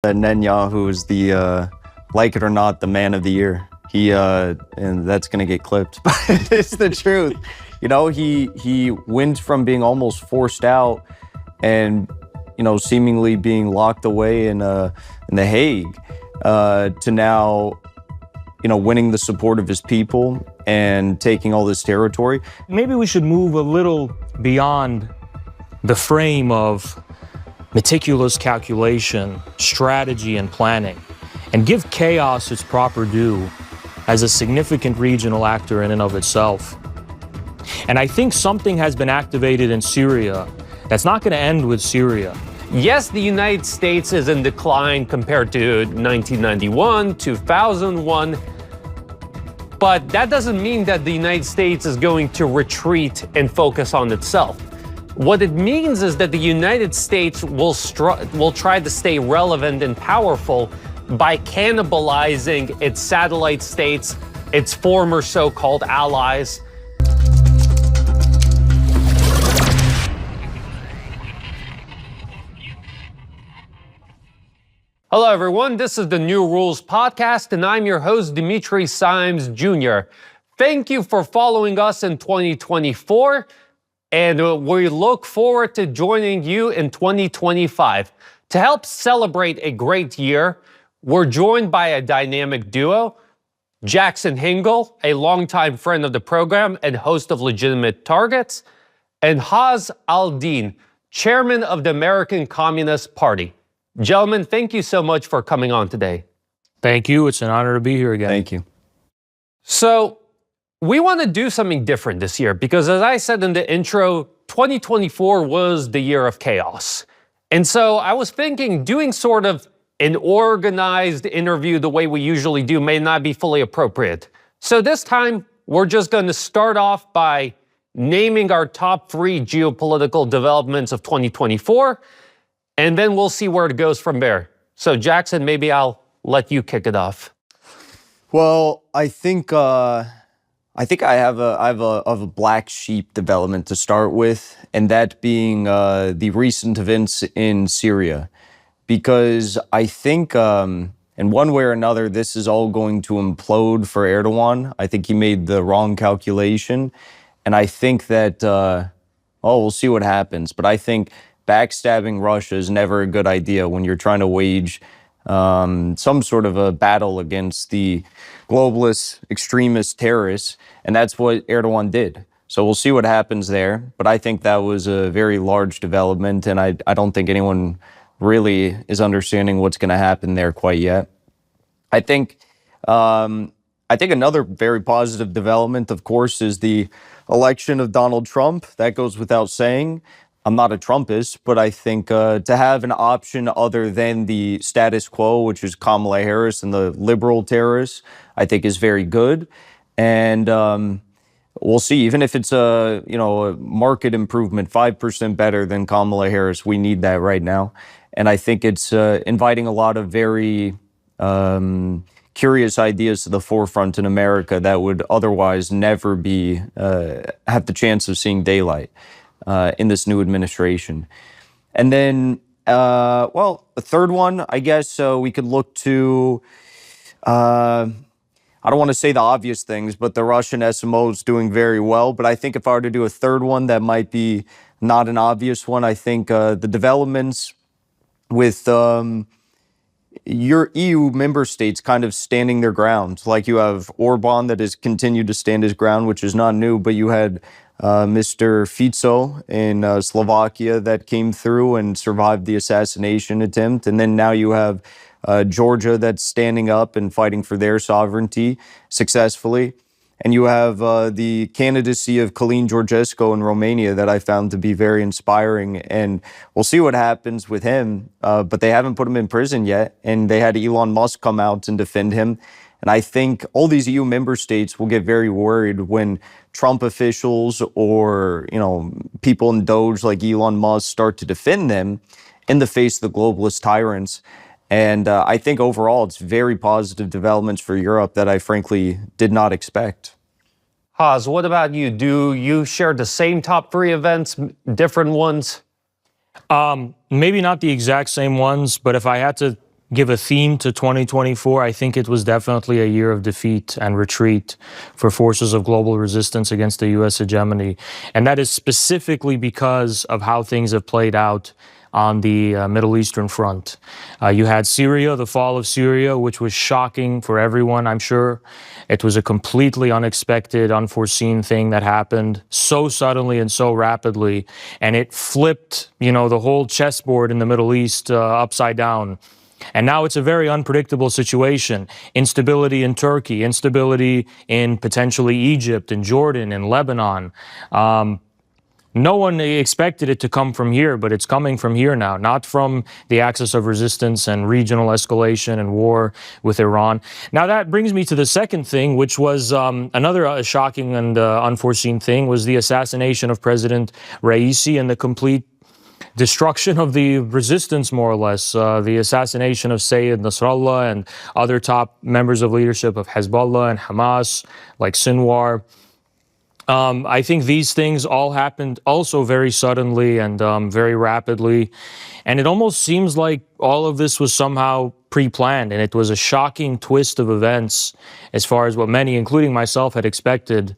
that Netanyahu is the, like it or not, the man of the year. And that's going to get clipped, but it's the truth. You know, he went from being almost forced out and, you know, seemingly being locked away in The Hague, to now, you know, winning the support of his people and taking all this territory. Maybe we should move a little beyond the frame of meticulous calculation, strategy, and planning, and give chaos its proper due as a significant regional actor in and of itself. And I think something has been activated in Syria that's not going to end with Syria. Yes, the United States is in decline compared to 1991, 2001, but that doesn't mean that the United States is going to retreat and focus on itself. What it means is that the United States will try to stay relevant and powerful by cannibalizing its satellite states, its former so-called allies. Hello, everyone. This is the New Rules podcast, and I'm your host, Dimitri Symes Jr. Thank you for following us in 2024, and we look forward to joining you in 2025. To help celebrate a great year, we're joined by a dynamic duo, Jackson Hinkle, a longtime friend of the program and host of Legitimate Targets, and Haz al-Din, chairman of the American Communist Party. Gentlemen, thank you so much for coming on today. Thank you. It's an honor to be here again. Thank you. So, we want to do something different this year because, as I said in the intro, 2024 was the year of chaos. And so I was thinking doing sort of an organized interview the way we usually do may not be fully appropriate. So this time, we're just going to start off by naming our top 3 geopolitical developments of 2024, and then we'll see where it goes from there. So Jackson, maybe I'll let you kick it off. Well, I think I have a black sheep development to start with, and that being the recent events in Syria, because I think in one way or another this is all going to implode for Erdogan. I think he made the wrong calculation, and I think that we'll see what happens. But I think backstabbing Russia is never a good idea when you're trying to wage some sort of a battle against the globalist, extremist terrorists, and that's what Erdogan did. So we'll see what happens there, but I think that was a very large development, and I don't think anyone really is understanding what's going to happen there quite yet. I think another very positive development, of course, is the election of Donald Trump. That goes without saying. I'm not a Trumpist, but I think to have an option other than the status quo, which is Kamala Harris and the liberal terrorists, I think is very good. And we'll see. Even if it's a market improvement, 5% better than Kamala Harris, we need that right now. And I think it's inviting a lot of very curious ideas to the forefront in America that would otherwise never be have the chance of seeing daylight in this new administration. And then, the third one, I guess we could look to, I don't want to say the obvious things, but the Russian SMO is doing very well. But I think if I were to do a third one, that might be not an obvious one. I think the developments with your EU member states kind of standing their ground. Like you have Orban that has continued to stand his ground, which is not new, but you had Mr. Fico in Slovakia that came through and survived the assassination attempt. And then now you have Georgia that's standing up and fighting for their sovereignty successfully. And you have the candidacy of Călin Georgescu in Romania that I found to be very inspiring. And we'll see what happens with him. But they haven't put him in prison yet. And they had Elon Musk come out and defend him. And I think all these EU member states will get very worried when Trump officials or, people in Doge like Elon Musk start to defend them in the face of the globalist tyrants. And I think overall it's very positive developments for Europe that I frankly did not expect. Haz, what about you? Do you share the same top 3 events, different ones? Maybe not the exact same ones, but if I had to give a theme to 2024, I think it was definitely a year of defeat and retreat for forces of global resistance against the U.S. hegemony. And that is specifically because of how things have played out on the Middle Eastern front. You had Syria, the fall of Syria, which was shocking for everyone, I'm sure. It was a completely unexpected, unforeseen thing that happened so suddenly and so rapidly. And it flipped, the whole chessboard in the Middle East upside down. And now it's a very unpredictable situation. Instability in Turkey, instability in potentially Egypt and Jordan and Lebanon. No one expected it to come from here, but it's coming from here now, not from the axis of resistance and regional escalation and war with Iran. Now that brings me to the second thing, which was another shocking and unforeseen thing, was the assassination of President Raisi and the complete destruction of the resistance, more or less, the assassination of Sayyid Nasrallah and other top members of leadership of Hezbollah and Hamas, like Sinwar. I think these things all happened also very suddenly and very rapidly. And it almost seems like all of this was somehow pre-planned, and it was a shocking twist of events as far as what many, including myself, had expected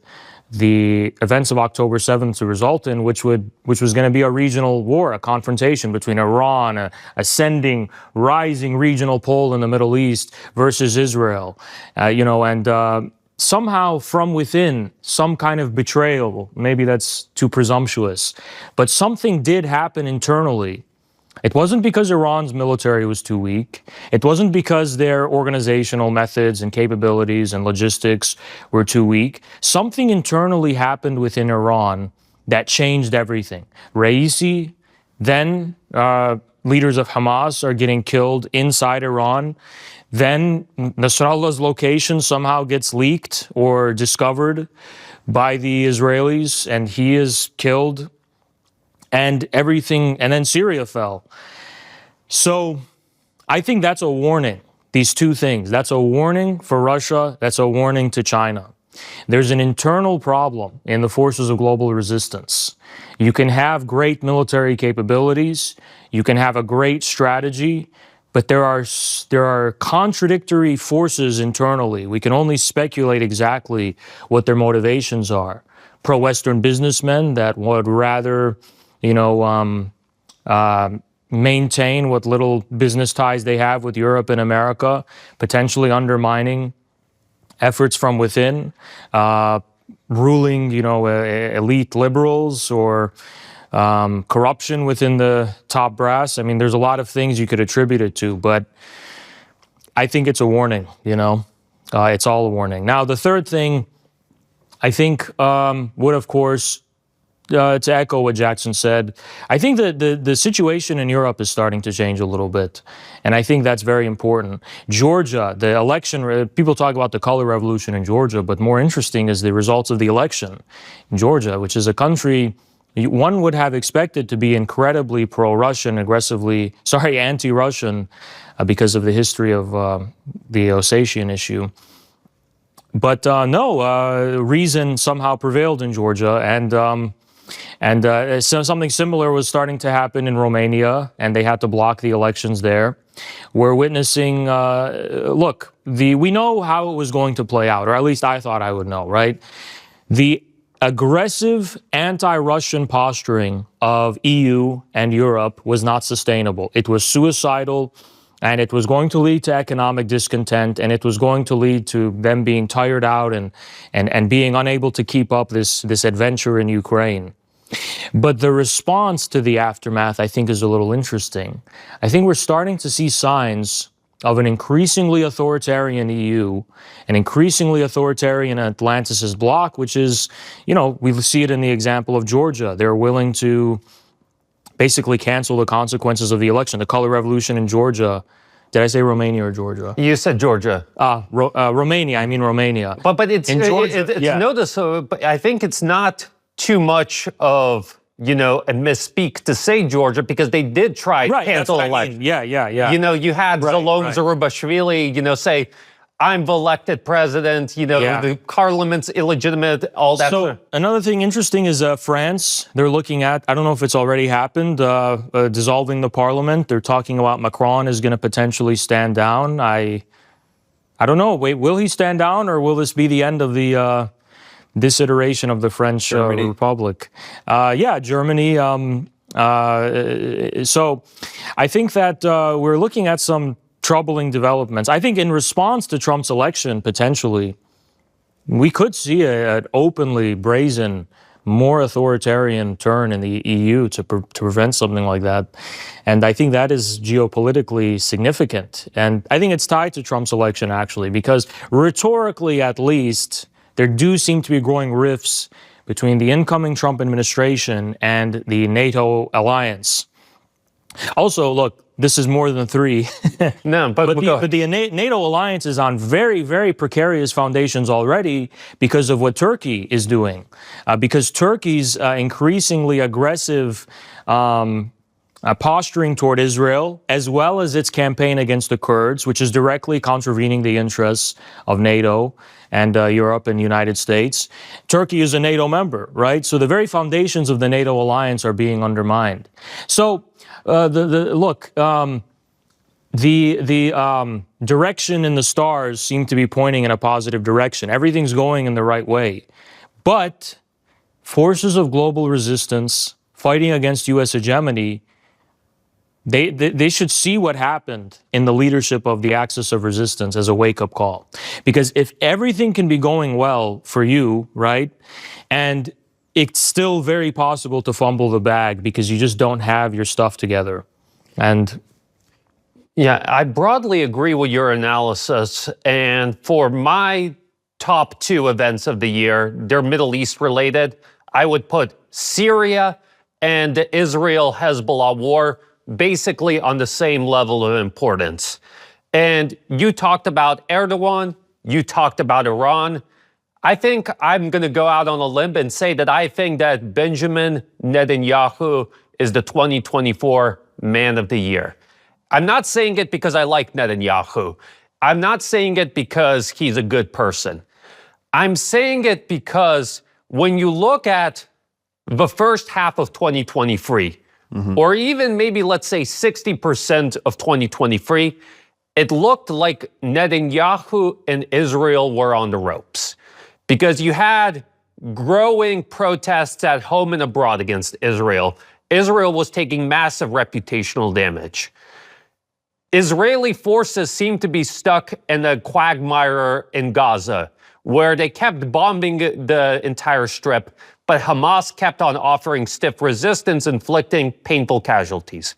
the events of October 7th to result in, which was going to be a regional war, a confrontation between Iran, a ascending, rising regional pole in the Middle East, versus Israel, and somehow from within, some kind of betrayal, maybe that's too presumptuous, but something did happen internally. It wasn't because Iran's military was too weak. It wasn't because their organizational methods and capabilities and logistics were too weak. Something internally happened within Iran that changed everything. Raisi, then leaders of Hamas are getting killed inside Iran. Then Nasrallah's location somehow gets leaked or discovered by the Israelis, and he is killed, and everything, and then Syria fell. So I think that's a warning, these two things. That's a warning for Russia, that's a warning to China. There's an internal problem in the forces of global resistance. You can have great military capabilities, you can have a great strategy, but there are contradictory forces internally. We can only speculate exactly what their motivations are. Pro-Western businessmen that would rather, maintain what little business ties they have with Europe and America, potentially undermining efforts from within, ruling, elite liberals, or corruption within the top brass. I mean, there's a lot of things you could attribute it to, but I think it's a warning, it's all a warning. Now, the third thing, I think, would, of course, to echo what Jackson said, I think that the situation in Europe is starting to change a little bit, and I think that's very important. Georgia, the election, people talk about the color revolution in Georgia, but more interesting is the results of the election in Georgia, which is a country one would have expected to be incredibly pro-Russian, anti-Russian, because of the history of the Ossetian issue. But no, reason somehow prevailed in Georgia, and so something similar was starting to happen in Romania, and they had to block the elections there. We're witnessing, we know how it was going to play out, or at least I thought I would know, right? The aggressive anti-Russian posturing of EU and Europe was not sustainable. It was suicidal, and it was going to lead to economic discontent, and it was going to lead to them being tired out and being unable to keep up this adventure in Ukraine. But the response to the aftermath, I think, is a little interesting. I think we're starting to see signs of an increasingly authoritarian EU, an increasingly authoritarian Atlanticist bloc, which is, we see it in the example of Georgia. They're willing to basically cancel the consequences of the election. The color revolution in Georgia. Did I say Romania or Georgia? You said Georgia. Romania. I mean Romania. But it's in Georgia. Noticeable. But I think it's not too much of a misspeak to say Georgia, because they did try to cancel election. Yeah. You had Zalom Zurubashvili, say, I'm the elected president, the parliament's illegitimate, all that. So another thing interesting is France. They're looking at, I don't know if it's already happened, dissolving the parliament. They're talking about Macron is going to potentially stand down. I don't know. Wait, will he stand down, or will this be the end of the this iteration of the French Republic? Germany. So I think that we're looking at some troubling developments. I think in response to Trump's election, potentially, we could see an openly brazen, more authoritarian turn in the EU to prevent something like that. And I think that is geopolitically significant. And I think it's tied to Trump's election, actually, because rhetorically, at least, there do seem to be growing rifts between the incoming Trump administration and the NATO alliance. Also, look, this is more than three. No, but the NATO alliance is on very, very precarious foundations already because of what Turkey is doing. Because Turkey's increasingly aggressive posturing toward Israel, as well as its campaign against the Kurds, which is directly contravening the interests of NATO and Europe and the United States. Turkey is a NATO member, right? So the very foundations of the NATO alliance are being undermined. So the direction in the stars seem to be pointing in a positive direction. Everything's going in the right way. But forces of global resistance fighting against U.S. hegemony, they should see what happened in the leadership of the axis of resistance as a wake-up call. Because if everything can be going well for you, right, and it's still very possible to fumble the bag because you just don't have your stuff together. And yeah, I broadly agree with your analysis. And for my top two events of the year, they're Middle East related. I would put Syria and the Israel-Hezbollah war basically on the same level of importance. And you talked about Erdogan, you talked about Iran. I think I'm going to go out on a limb and say that I think that Benjamin Netanyahu is the 2024 Man of the Year. I'm not saying it because I like Netanyahu. I'm not saying it because he's a good person. I'm saying it because when you look at the first half of 2023, or even maybe let's say 60% of 2023, it looked like Netanyahu and Israel were on the ropes. Because you had growing protests at home and abroad against Israel. Israel was taking massive reputational damage. Israeli forces seemed to be stuck in a quagmire in Gaza, where they kept bombing the entire strip, but Hamas kept on offering stiff resistance, inflicting painful casualties.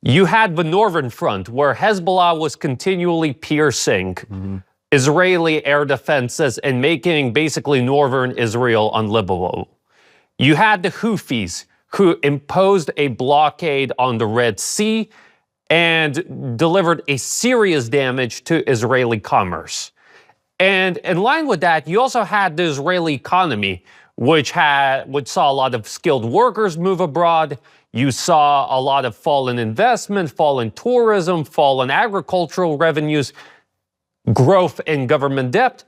You had the northern front, where Hezbollah was continually piercing Israeli air defenses and making basically northern Israel unlivable. You had the Houthis, who imposed a blockade on the Red Sea and delivered a serious damage to Israeli commerce. And in line with that, you also had the Israeli economy, which saw a lot of skilled workers move abroad. You saw a lot of fall in investment, fall in tourism, fall in agricultural revenues, growth in government debt.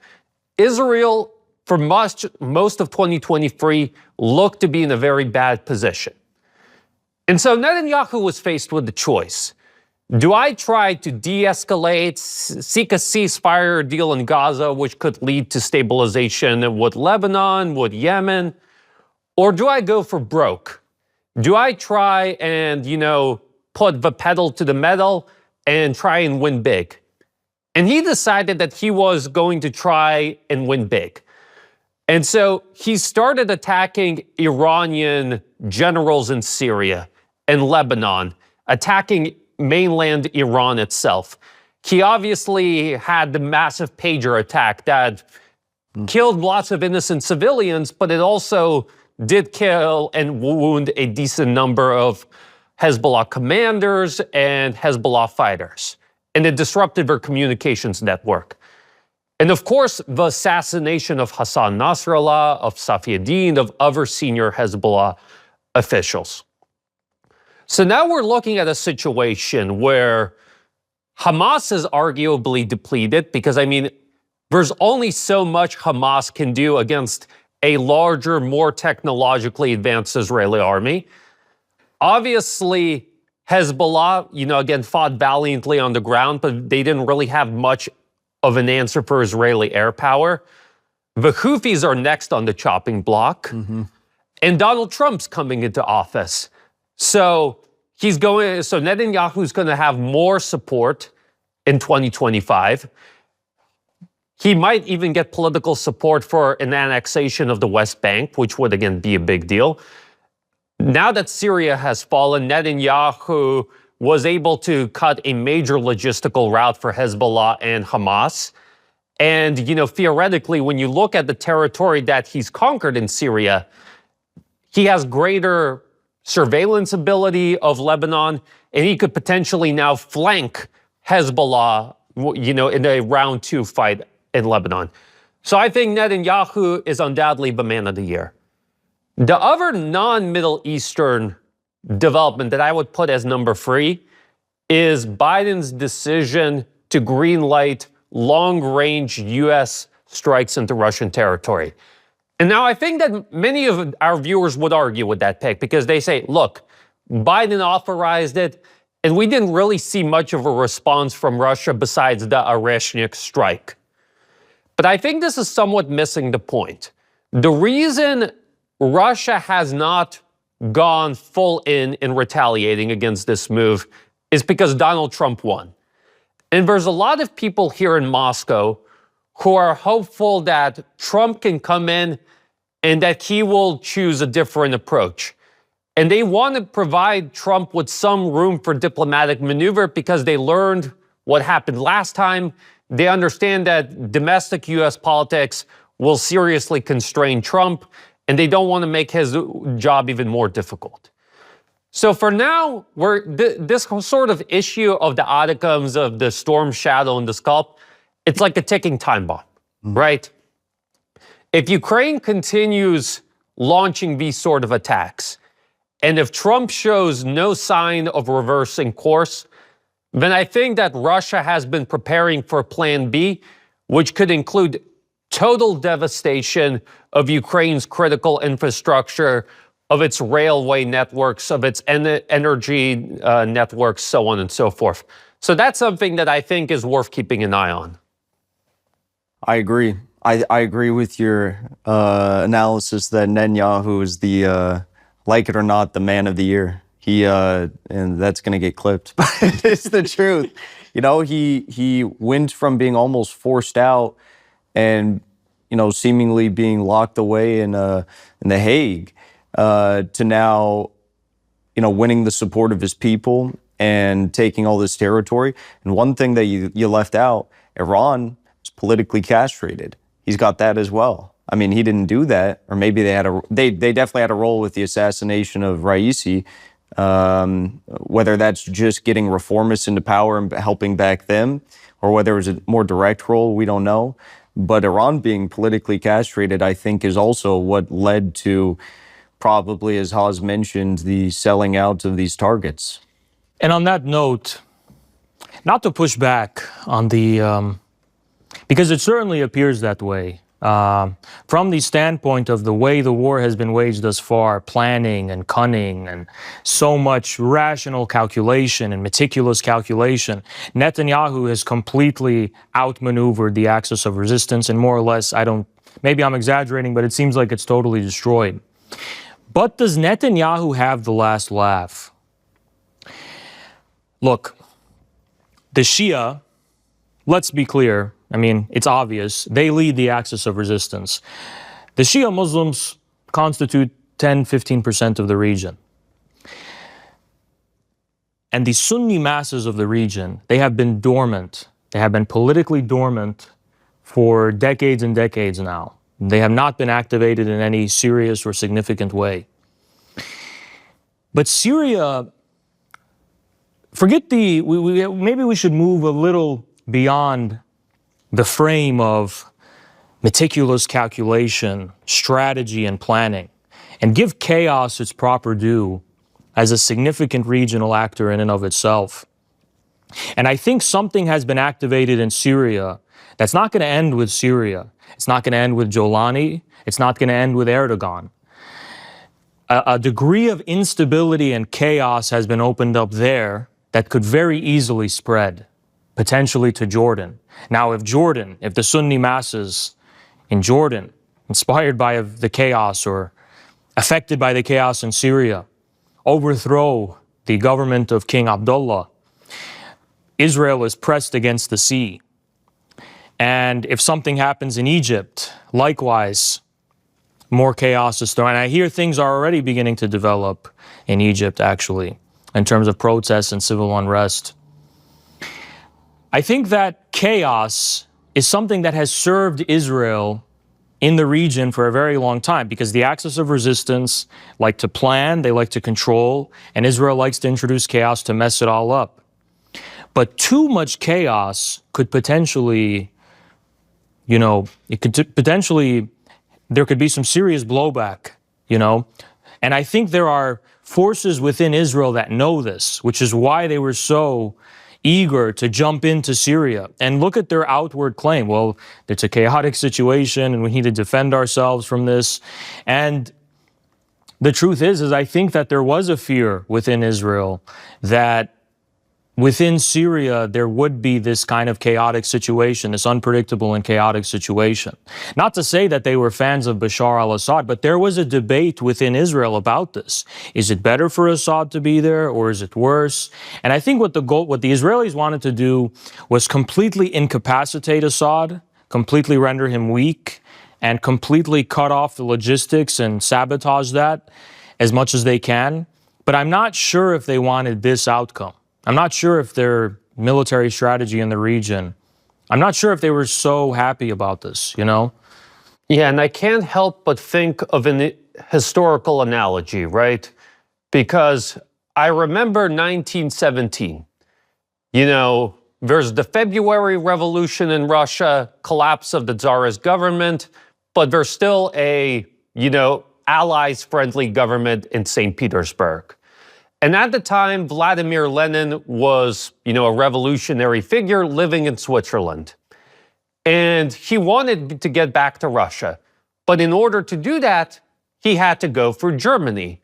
Israel, for most of 2023, looked to be in a very bad position. And so Netanyahu was faced with the choice. Do I try to de-escalate, seek a ceasefire deal in Gaza, which could lead to stabilization with Lebanon, with Yemen? Or do I go for broke? Do I try and, put the pedal to the metal and try and win big? And he decided that he was going to try and win big. And so he started attacking Iranian generals in Syria and Lebanon, attacking mainland Iran itself. He obviously had the massive pager attack that killed lots of innocent civilians, but it also did kill and wound a decent number of Hezbollah commanders and Hezbollah fighters. And it disrupted their communications network. And of course, the assassination of Hassan Nasrallah, of Safieddin, of other senior Hezbollah officials. So now we're looking at a situation where Hamas is arguably depleted because, I mean, there's only so much Hamas can do against a larger, more technologically advanced Israeli army. Obviously, Hezbollah, again, fought valiantly on the ground, but they didn't really have much of an answer for Israeli air power. The Houthis are next on the chopping block. And Donald Trump's coming into office. So Netanyahu's going to have more support in 2025. He might even get political support for an annexation of the West Bank, which would, again, be a big deal. Now that Syria has fallen, Netanyahu was able to cut a major logistical route for Hezbollah and Hamas. And, theoretically, when you look at the territory that he's conquered in Syria, he has greater surveillance ability of Lebanon, and he could potentially now flank Hezbollah, in a round 2 fight in Lebanon. So I think Netanyahu is undoubtedly the man of the year. The other non-Middle Eastern development that I would put as number 3 is Biden's decision to greenlight long-range U.S. strikes into Russian territory. And now I think that many of our viewers would argue with that pick because they say, look, Biden authorized it, and we didn't really see much of a response from Russia besides the Oreshnik strike. But I think this is somewhat missing the point. The reason Russia has not gone full in retaliating against this move is because Donald Trump won. And there's a lot of people here in Moscow who are hopeful that Trump can come in and that he will choose a different approach. And they want to provide Trump with some room for diplomatic maneuver because they learned what happened last time. They understand that domestic U.S. politics will seriously constrain Trump, and they don't want to make his job even more difficult. So for now, this sort of issue of the outcomes of the storm shadow and the scalp, it's like a ticking time bomb, right? If Ukraine continues launching these sort of attacks, and if Trump shows no sign of reversing course, then I think that Russia has been preparing for Plan B, which could include total devastation of Ukraine's critical infrastructure, of its railway networks, of its energy networks, so on and so forth. So that's something that I think is worth keeping an eye on. I agree. I agree with your analysis that Netanyahu is the, like it or not, the man of the year. And that's going to get clipped, but it's the truth. He went from being almost forced out and, seemingly being locked away in The Hague to now, winning the support of his people and taking all this territory. And one thing that you left out, Iran is politically castrated. He's got that as well. I mean, he didn't do that, or maybe they definitely had a role with the assassination of Raisi. Whether that's just getting reformists into power and helping back them, or whether it was a more direct role, we don't know. But Iran being politically castrated, I think, is also what led to probably, as Haz mentioned, the selling out of these targets. And on that note, not to push back on the, because it certainly appears that way. From the standpoint of the way the war has been waged thus far, planning and cunning and so much rational calculation and meticulous calculation, Netanyahu has completely outmaneuvered the axis of resistance and more or less, maybe I'm exaggerating, but it seems like it's totally destroyed. But does Netanyahu have the last laugh? Look, the Shia, let's be clear, I mean, it's obvious, they lead the axis of resistance. The Shia Muslims constitute 10-15% of the region. And the Sunni masses of the region, they have been dormant. They have been politically dormant for decades and decades now. They have not been activated in any serious or significant way. But Syria, maybe we should move a little beyond the frame of meticulous calculation, strategy, and planning, and give chaos its proper due as a significant regional actor in and of itself. And I think something has been activated in Syria that's not going to end with Syria. It's not going to end with Jolani. It's not going to end with Erdogan. A degree of instability and chaos has been opened up there that could very easily spread, potentially to Jordan. Now, if the Sunni masses in Jordan, inspired by the chaos or affected by the chaos in Syria, overthrow the government of King Abdullah, Israel is pressed against the sea. And if something happens in Egypt, likewise, more chaos is thrown. And I hear things are already beginning to develop in Egypt, actually, in terms of protests and civil unrest. I think that chaos is something that has served Israel in the region for a very long time, because the axis of resistance like to plan, they like to control, and Israel likes to introduce chaos to mess it all up. But too much chaos could potentially, there could be some serious blowback, And I think there are forces within Israel that know this, which is why they were so eager to jump into Syria. And look at their outward claim. Well, it's a chaotic situation and we need to defend ourselves from this. And the truth is I think that there was a fear within Israel that within Syria, there would be this kind of chaotic situation, this unpredictable and chaotic situation. Not to say that they were fans of Bashar al-Assad, but there was a debate within Israel about this. Is it better for Assad to be there, or is it worse? And I think what the Israelis wanted to do was completely incapacitate Assad, completely render him weak, and completely cut off the logistics and sabotage that as much as they can. But I'm not sure if they wanted this outcome. I'm not sure if their military strategy in the region, I'm not sure if they were so happy about this, Yeah, and I can't help but think of an historical analogy, right? Because I remember 1917. There's the February Revolution in Russia, collapse of the Tsarist government, but there's still a, allies-friendly government in St. Petersburg. And at the time, Vladimir Lenin was, a revolutionary figure living in Switzerland. And he wanted to get back to Russia. But in order to do that, he had to go through Germany.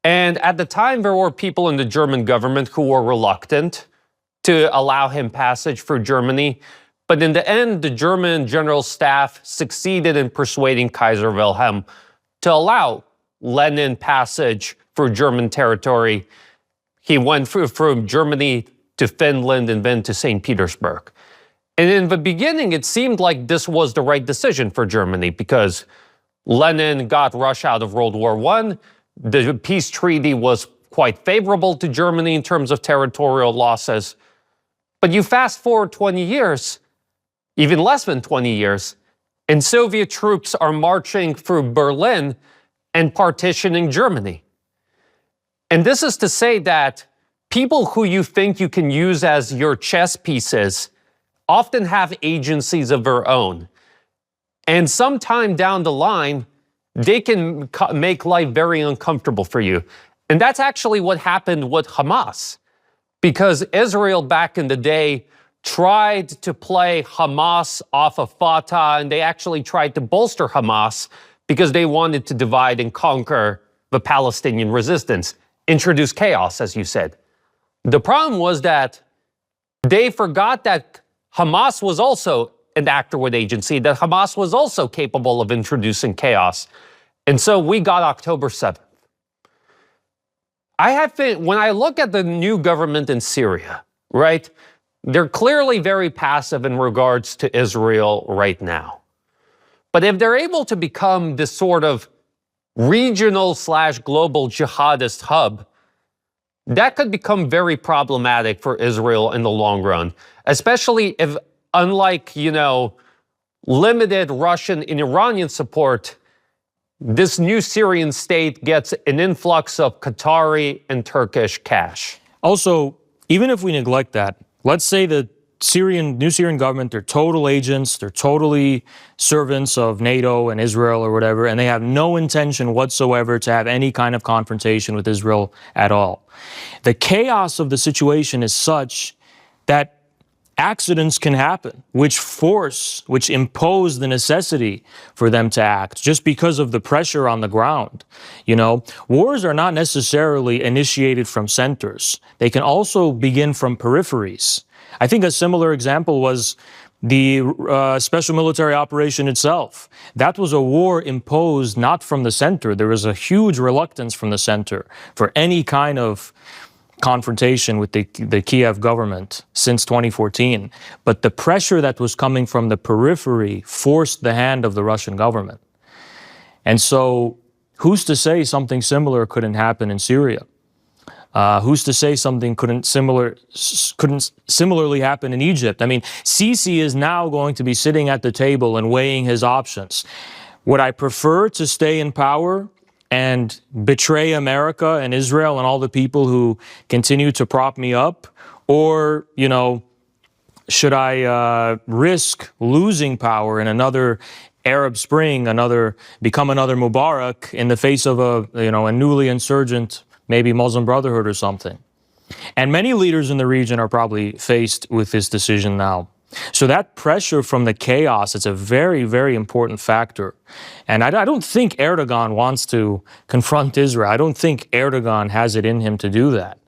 And at the time, there were people in the German government who were reluctant to allow him passage through Germany. But in the end, the German general staff succeeded in persuading Kaiser Wilhelm to allow Lenin passage for German territory. He went from Germany to Finland and then to St. Petersburg. And in the beginning, it seemed like this was the right decision for Germany because Lenin got Russia out of World War I. The peace treaty was quite favorable to Germany in terms of territorial losses. But you fast forward 20 years, even less than 20 years, and Soviet troops are marching through Berlin and partitioning Germany. And this is to say that people who you think you can use as your chess pieces often have agencies of their own. And sometime down the line, they can make life very uncomfortable for you. And that's actually what happened with Hamas. Because Israel back in the day tried to play Hamas off of Fatah, and they actually tried to bolster Hamas because they wanted to divide and conquer the Palestinian resistance. Introduce chaos, as you said. The problem was that they forgot that Hamas was also an actor with agency, that Hamas was also capable of introducing chaos. And so we got October 7th. When I look at the new government in Syria, right, they're clearly very passive in regards to Israel right now. But if they're able to become this sort of regional/global jihadist hub, that could become very problematic for Israel in the long run, especially if, unlike, limited Russian and Iranian support, this new Syrian state gets an influx of Qatari and Turkish cash. Also, even if we neglect that, let's say the new Syrian government, they're total agents, they're totally servants of NATO and Israel or whatever, and they have no intention whatsoever to have any kind of confrontation with Israel at all. The chaos of the situation is such that accidents can happen, which impose the necessity for them to act just because of the pressure on the ground. You know, wars are not necessarily initiated from centers. They can also begin from peripheries. I think a similar example was the special military operation itself. That was a war imposed not from the center. There was a huge reluctance from the center for any kind of confrontation with the Kiev government since 2014. But the pressure that was coming from the periphery forced the hand of the Russian government. And so who's to say something similar couldn't happen in Syria? Who's to say something couldn't similarly happen in Egypt? I mean, Sisi is now going to be sitting at the table and weighing his options. Would I prefer to stay in power and betray America and Israel and all the people who continue to prop me up? Or, you know, should I risk losing power in another Arab Spring, become another Mubarak in the face of a newly insurgent, maybe Muslim Brotherhood or something? And many leaders in the region are probably faced with this decision now. So that pressure from the chaos, it's a very, very important factor. And I don't think Erdogan wants to confront Israel. I don't think Erdogan has it in him to do that.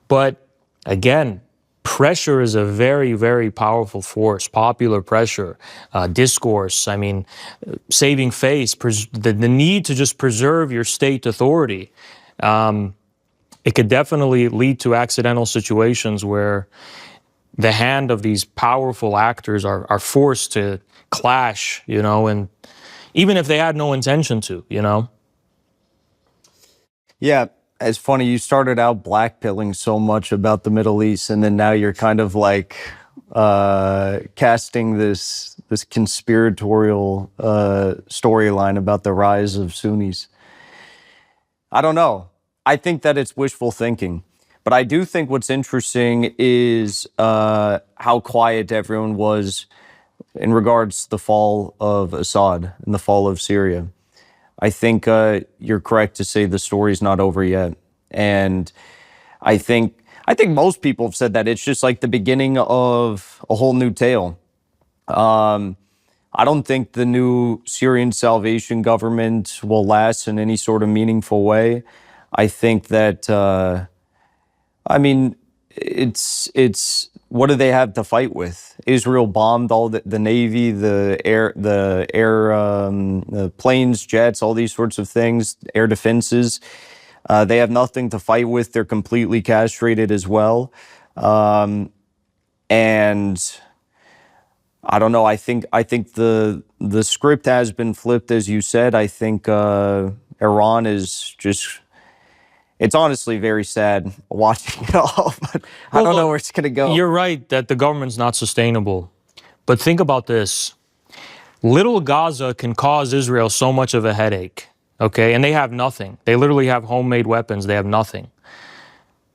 But again, pressure is a very, very powerful force. Popular pressure, discourse, I mean, saving face, the need to just preserve your state authority. It could definitely lead to accidental situations where the hand of these powerful actors are forced to clash, you know, and even if they had no intention to, you know. Yeah, it's funny. You started out blackpilling so much about the Middle East, and then now you're kind of like casting this conspiratorial storyline about the rise of Sunnis. I don't know. I think that it's wishful thinking. But I do think what's interesting is how quiet everyone was in regards to the fall of Assad and the fall of Syria. I think you're correct to say the story's not over yet. And I think most people have said that it's just like the beginning of a whole new tale. I don't think the new Syrian Salvation government will last in any sort of meaningful way. I think that it's what do they have to fight with? Israel bombed all the Navy, the planes, jets, all these sorts of things, air defenses. They have nothing to fight with. They're completely castrated as well. And I don't know. I think the script has been flipped, as you said. I think Iran is just. It's honestly very sad watching it all, but I don't know where it's going to go. You're right that the government's not sustainable. But think about this. Little Gaza can cause Israel so much of a headache, okay? And they have nothing. They literally have homemade weapons. They have nothing.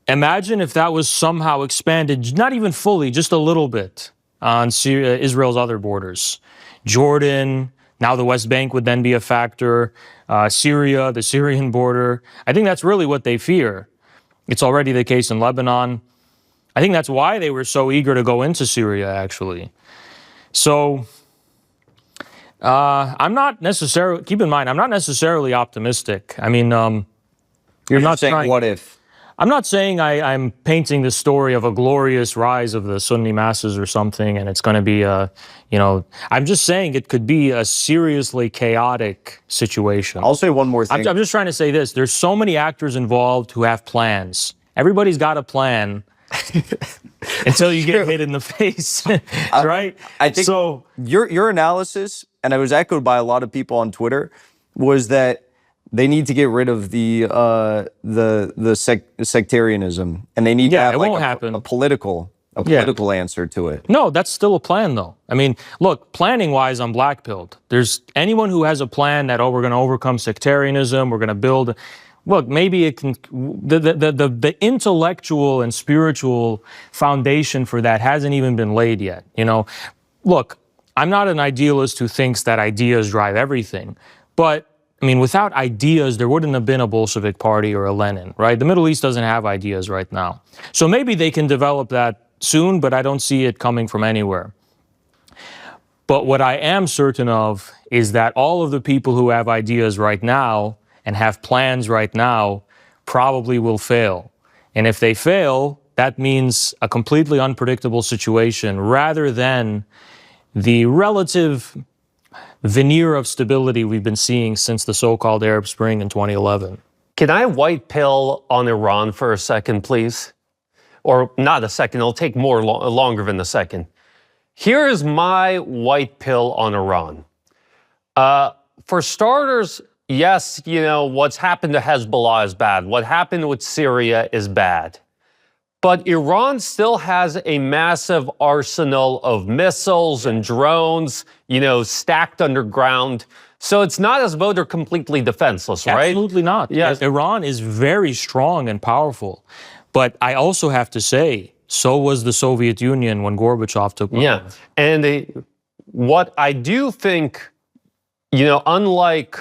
Imagine if that was somehow expanded, not even fully, just a little bit on Syria, Israel's other borders. Jordan, now the West Bank would then be a factor. Syria, the Syrian border. I think that's really what they fear. It's already the case in Lebanon. I think that's why they were so eager to go into Syria, actually. So I'm not necessarily, keep in mind, I'm not necessarily optimistic. I mean, you're not saying what if? I'm not saying I'm painting the story of a glorious rise of the Sunni masses or something, and it's going to be I'm just saying it could be a seriously chaotic situation. I'll say one more thing. I'm just trying to say this. There's so many actors involved who have plans. Everybody's got a plan until you get hit in the face, right? I think so. Your analysis, and it was echoed by a lot of people on Twitter, was that they need to get rid of the sectarianism, and they need to have a political answer to it. No, that's still a plan, though. I mean, look, planning-wise, I'm blackpilled. There's anyone who has a plan that, we're going to overcome sectarianism, we're going to build. Look, maybe it can. The intellectual and spiritual foundation for that hasn't even been laid yet. You know, look, I'm not an idealist who thinks that ideas drive everything, but I mean, without ideas, there wouldn't have been a Bolshevik party or a Lenin, right? The Middle East doesn't have ideas right now. So maybe they can develop that soon, but I don't see it coming from anywhere. But what I am certain of is that all of the people who have ideas right now and have plans right now probably will fail. And if they fail, that means a completely unpredictable situation rather than the relative veneer of stability we've been seeing since the so-called Arab Spring in 2011. Can I white pill on Iran for a second, please? Or not a second, it'll take longer than a second. Here is my white pill on Iran. For starters, yes, what's happened to Hezbollah is bad. What happened with Syria is bad. But Iran still has a massive arsenal of missiles and drones, stacked underground. So it's not as though they're completely defenseless, right? Absolutely not. Yes. Iran is very strong and powerful. But I also have to say, so was the Soviet Union when Gorbachev took power. Yeah. And what I do think, unlike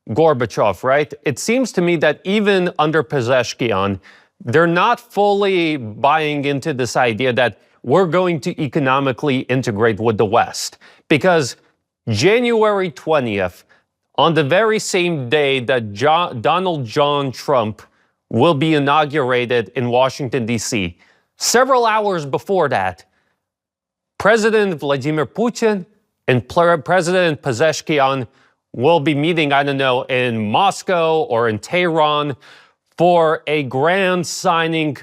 Gorbachev, right? It seems to me that even under Pezeshkian, they're not fully buying into this idea that we're going to economically integrate with the West. Because January 20th, on the very same day that Donald John Trump will be inaugurated in Washington, D.C., several hours before that, President Vladimir Putin and President Pezeshkian will be meeting, I don't know, in Moscow or in Tehran for a grand signing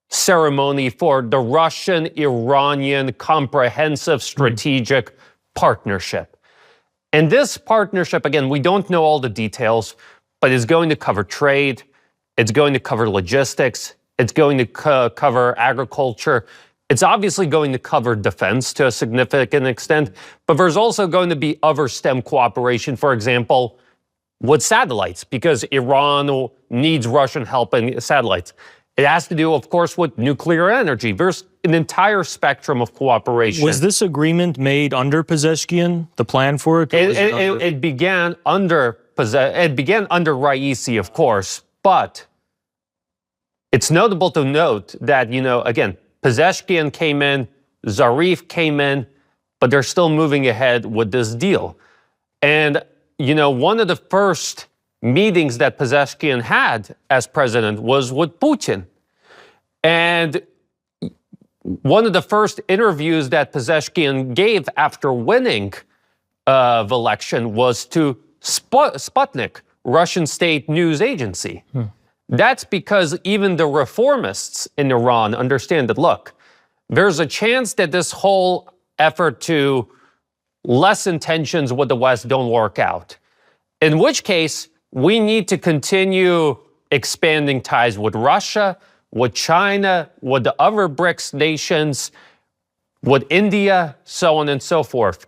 ceremony for the Russian-Iranian Comprehensive Strategic Partnership. And this partnership, again, we don't know all the details, but it's going to cover trade, it's going to cover logistics, it's going to cover agriculture, it's obviously going to cover defense to a significant extent, but there's also going to be other STEM cooperation, for example, with satellites, because Iran needs Russian help in satellites. It has to do, of course, with nuclear energy. There's an entire spectrum of cooperation. Was this agreement made under Pezeshkian, the plan for it? It began under Raisi, of course, but it's notable to note that, again, Pezeshkian came in, Zarif came in, but they're still moving ahead with this deal. And one of the first meetings that Pezeshkian had as president was with Putin. And one of the first interviews that Pezeshkian gave after winning the election was to Sputnik, Russian state news agency. That's because even the reformists in Iran understand that, look, there's a chance that this whole effort to lessen tensions with the West don't work out. In which case, we need to continue expanding ties with Russia, with China, with the other BRICS nations, with India, so on and so forth.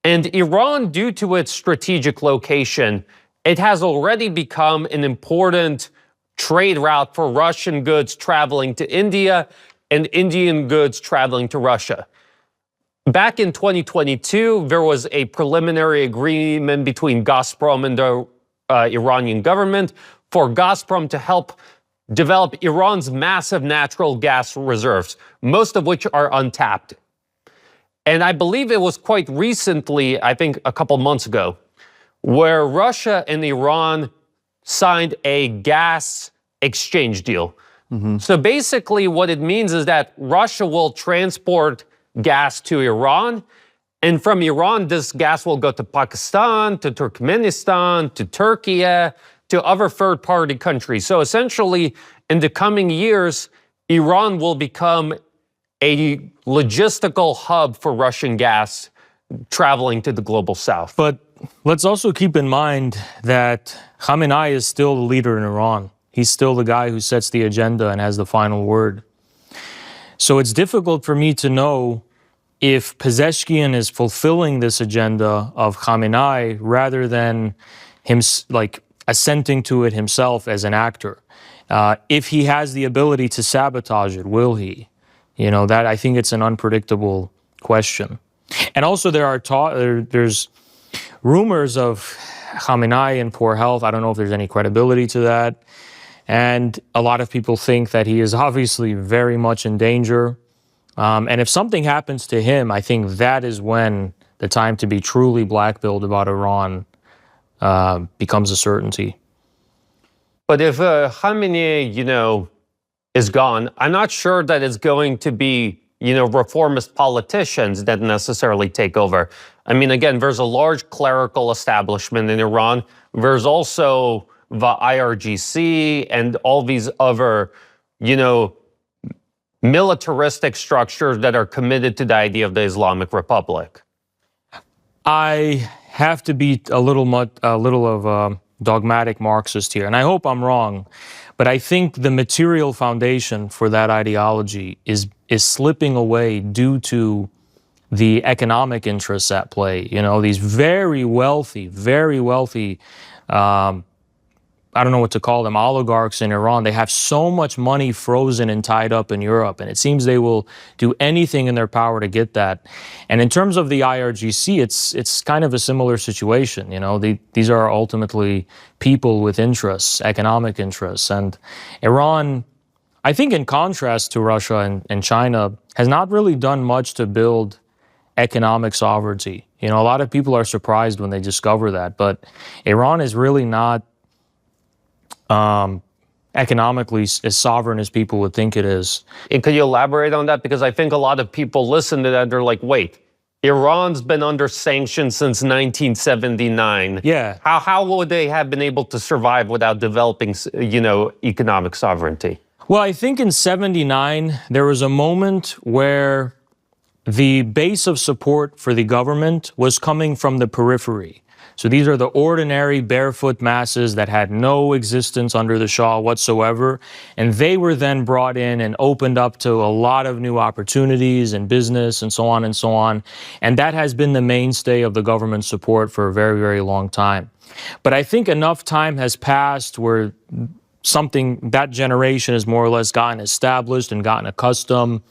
And Iran, due to its strategic location, it has already become an important trade route for Russian goods traveling to India and Indian goods traveling to Russia. Back in 2022, there was a preliminary agreement between Gazprom and the Iranian government for Gazprom to help develop Iran's massive natural gas reserves, most of which are untapped. And I believe it was quite recently, I think a couple months ago, where Russia and Iran signed a gas exchange deal. So basically what it means is that Russia will transport gas to Iran, and from Iran, this gas will go to Pakistan, to Turkmenistan, to Turkey, to other third-party countries. So essentially, in the coming years, Iran will become a logistical hub for Russian gas traveling to the global south. But let's also keep in mind that Khamenei is still the leader in Iran. He's still the guy who sets the agenda and has the final word. So it's difficult for me to know if Pezeshkian is fulfilling this agenda of Khamenei rather than him assenting to it himself as an actor. If he has the ability to sabotage it, will he? That I think it's an unpredictable question. And also there's rumors of Khamenei in poor health. I don't know if there's any credibility to that. And a lot of people think that he is obviously very much in danger. And if something happens to him, I think that is when the time to be truly black-pilled about Iran becomes a certainty. But if Khamenei, is gone, I'm not sure that it's going to be, reformist politicians that necessarily take over. I mean, again, there's a large clerical establishment in Iran. There's also the IRGC and all these other, militaristic structures that are committed to the idea of the Islamic Republic. I have to be a little of a dogmatic Marxist here, and I hope I'm wrong, but I think the material foundation for that ideology is slipping away due to the economic interests at play. These very wealthy, I don't know what to call them, oligarchs in Iran. They have so much money frozen and tied up in Europe, and it seems they will do anything in their power to get that. And in terms of the IRGC, it's kind of a similar situation. These are ultimately people with interests, economic interests. And Iran, I think in contrast to Russia and China, has not really done much to build economic sovereignty. A lot of people are surprised when they discover that, but Iran is really not economically as sovereign as people would think it is. And could you elaborate on that? Because I think a lot of people listen to that, they're like, wait, Iran's been under sanctions since 1979. Yeah. How would they have been able to survive without developing, economic sovereignty? Well, I think in 79, there was a moment where the base of support for the government was coming from the periphery. So these are the ordinary barefoot masses that had no existence under the Shah whatsoever. And they were then brought in and opened up to a lot of new opportunities and business and so on and so on. And that has been the mainstay of the government support for a very, very long time. But I think enough time has passed where that generation has more or less gotten established and gotten accustomed.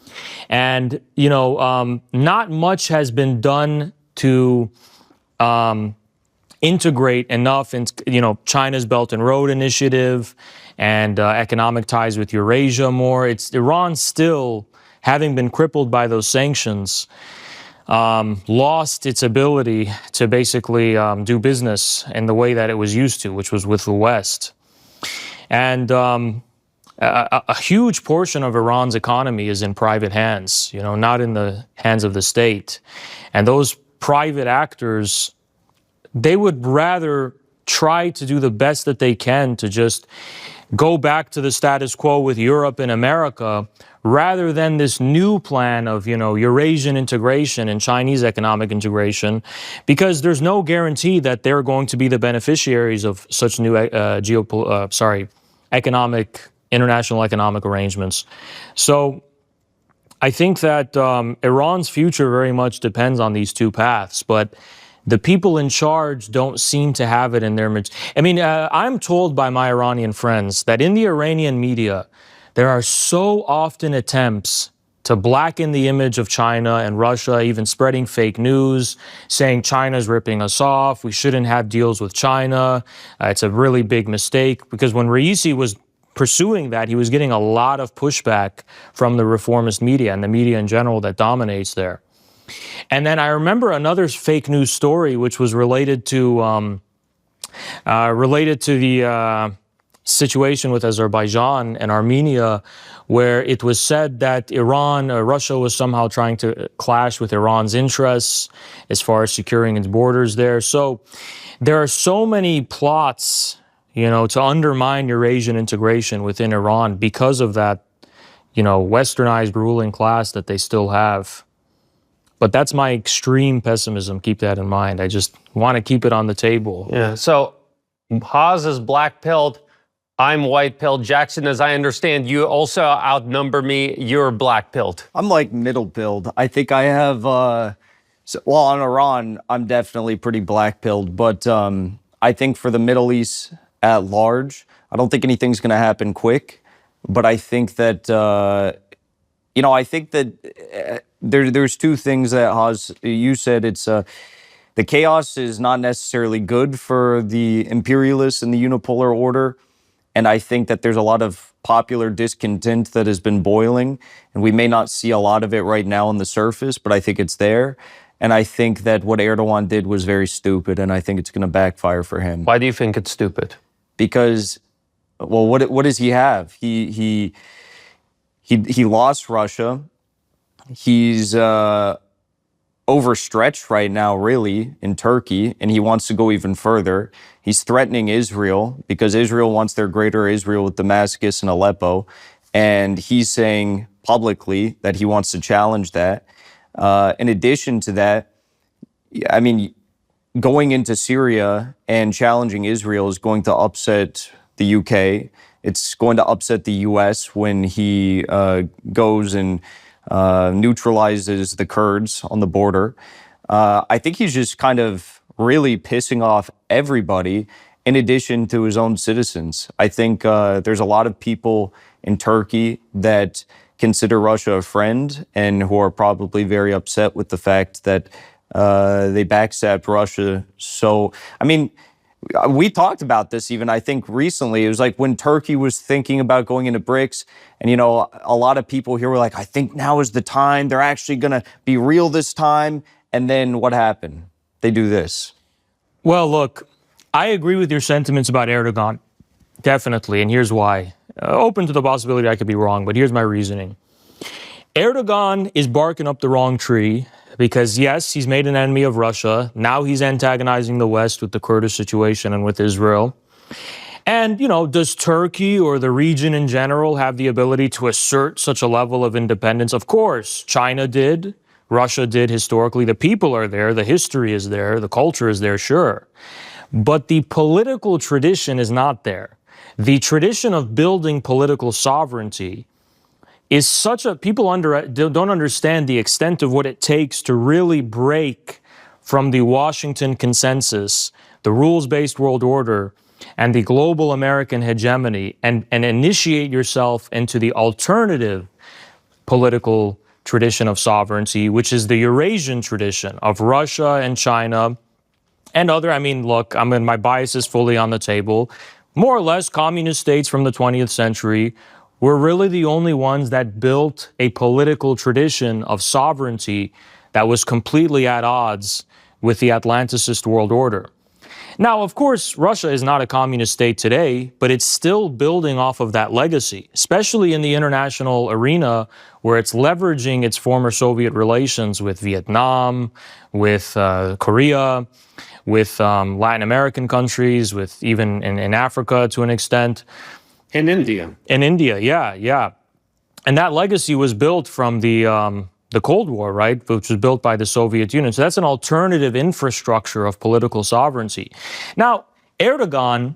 And, not much has been done to integrate enough into, China's Belt and Road Initiative and economic ties with Eurasia more. It's Iran still, having been crippled by those sanctions, lost its ability to basically do business in the way that it was used to, which was with the West. And a huge portion of Iran's economy is in private hands, not in the hands of the state. And those private actors, they would rather try to do the best that they can to just go back to the status quo with Europe and America, rather than this new plan of, Eurasian integration and Chinese economic integration, because there's no guarantee that they're going to be the beneficiaries of such new international economic arrangements. So I think that Iran's future very much depends on these two paths, but the people in charge don't seem to have it in their... I'm told by my Iranian friends that in the Iranian media, there are so often attempts to blacken the image of China and Russia, even spreading fake news, saying China's ripping us off, we shouldn't have deals with China, it's a really big mistake. Because when Raisi was pursuing that, he was getting a lot of pushback from the reformist media and the media in general that dominates there. And then I remember another fake news story, which was related to the situation with Azerbaijan and Armenia, where it was said that Russia was somehow trying to clash with Iran's interests as far as securing its borders there. So there are so many plots, to undermine Eurasian integration within Iran because of that, westernized ruling class that they still have. But that's my extreme pessimism. Keep that in mind. I just want to keep it on the table. Yeah. So Haas is black-pilled. I'm white-pilled. Jackson, as I understand, you also outnumber me. You're black-pilled. I'm like middle-pilled. I think I have, on Iran, I'm definitely pretty black-pilled. But I think for the Middle East at large, I don't think anything's going to happen quick. But I think that, there's two things that, Haas, you said. It's the chaos is not necessarily good for the imperialists and the unipolar order. And I think that there's a lot of popular discontent that has been boiling, and we may not see a lot of it right now on the surface, but I think it's there. And I think that what Erdogan did was very stupid, and I think it's going to backfire for him. Why do you think it's stupid? Because, well, what does he have? He lost Russia. He's overstretched right now, really, in Turkey, and he wants to go even further. He's threatening Israel because Israel wants their greater Israel with Damascus and Aleppo, and he's saying publicly that he wants to challenge that. In addition to that, I mean, going into Syria and challenging Israel is going to upset the UK. It's going to upset the US when he goes and neutralizes the Kurds on the border. I think he's just kind of really pissing off everybody in addition to his own citizens. I think there's a lot of people in Turkey that consider Russia a friend and who are probably very upset with the fact that they backstabbed Russia. So, I mean, we talked about this even, I think, recently. It was like when Turkey was thinking about going into BRICS, and, you know, a lot of people here were like, I think now is the time. They're actually going to be real this time. And then what happened? They do this. Well, look, I agree with your sentiments about Erdogan, definitely, and here's why. Open to the possibility I could be wrong, but here's my reasoning. Erdogan is barking up the wrong tree because, yes, he's made an enemy of Russia. Now he's antagonizing the West with the Kurdish situation and with Israel. And, you know, does Turkey or the region in general have the ability to assert such a level of independence? Of course, China did. Russia did historically. The people are there. The history is there. The culture is there, sure. But the political tradition is not there. The tradition of building political sovereignty is such a, people don't understand the extent of what it takes to really break from the Washington consensus, the rules-based world order, and the global American hegemony, and initiate yourself into the alternative political tradition of sovereignty, which is the Eurasian tradition of Russia and China and other, I mean, look, my bias is fully on the table. More or less, communist states from the 20th century were really the only ones that built a political tradition of sovereignty that was completely at odds with the Atlanticist world order. Now, of course, Russia is not a communist state today, but it's still building off of that legacy, especially in the international arena where it's leveraging its former Soviet relations with Vietnam, with Korea, with Latin American countries, with even in Africa to an extent. In India. In India, yeah. And that legacy was built from the Cold War, right, which was built by the Soviet Union. So that's an alternative infrastructure of political sovereignty. Now, Erdogan,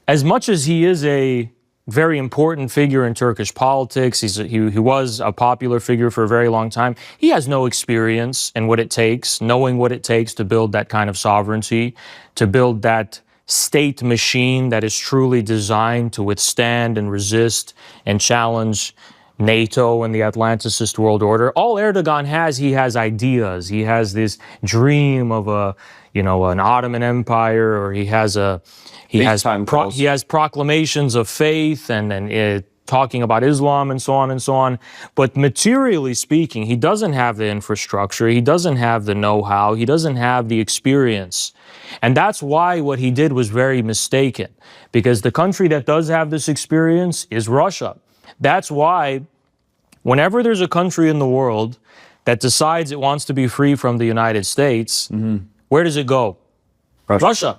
as much as he is a very important figure in Turkish politics, he was a popular figure for a very long time, he has no experience in what it takes, knowing what it takes to build that kind of sovereignty, to build that state machine that is truly designed to withstand and resist and challenge NATO and the Atlanticist world order. All Erdogan has, he has ideas. He has this dream of an Ottoman Empire, or he has proclamations of faith and talking about Islam and so on and so on. But materially speaking, he doesn't have the infrastructure. He doesn't have the know-how. He doesn't have the experience. And that's why what he did was very mistaken, because the country that does have this experience is Russia. That's why whenever there's a country in the world that decides it wants to be free from the United States, where does it go? Russia.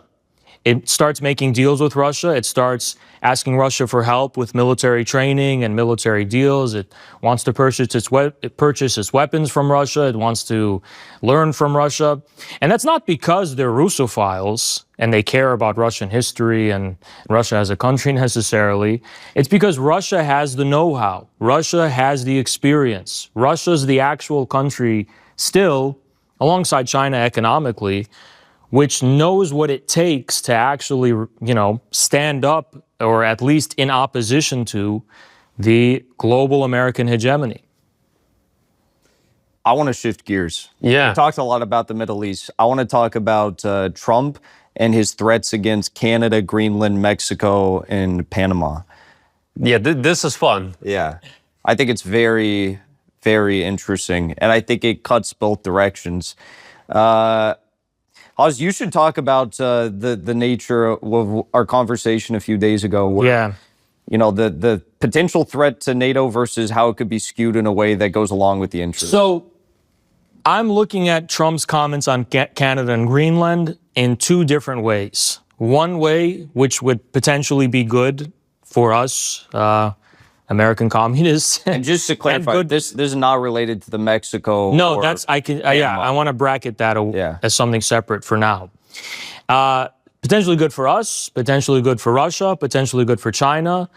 It starts making deals with Russia. It starts asking Russia for help with military training and military deals. It wants to purchase its weapons from Russia. It wants to learn from Russia. And that's not because they're Russophiles and they care about Russian history and Russia as a country necessarily. It's because Russia has the know-how. Russia has the experience. Russia's the actual country still, alongside China economically, which knows what it takes to actually, stand up, or at least in opposition to, the global American hegemony. I want to shift gears. Yeah. We talked a lot about the Middle East. I want to talk about Trump and his threats against Canada, Greenland, Mexico, and Panama. Yeah, this is fun. Yeah. I think it's very, very interesting. And I think it cuts both directions. Oz, you should talk about the nature of our conversation a few days ago. Where, Yeah. you know, the potential threat to NATO versus how it could be skewed in a way that goes along with the interest. So I'm looking at Trump's comments on Canada and Greenland in two different ways. One way, which would potentially be good for us, American communists. And just to clarify, this is not related to the Mexico. No, that's I want to bracket that as something separate for now. Potentially good for us, potentially good for Russia, potentially good for China.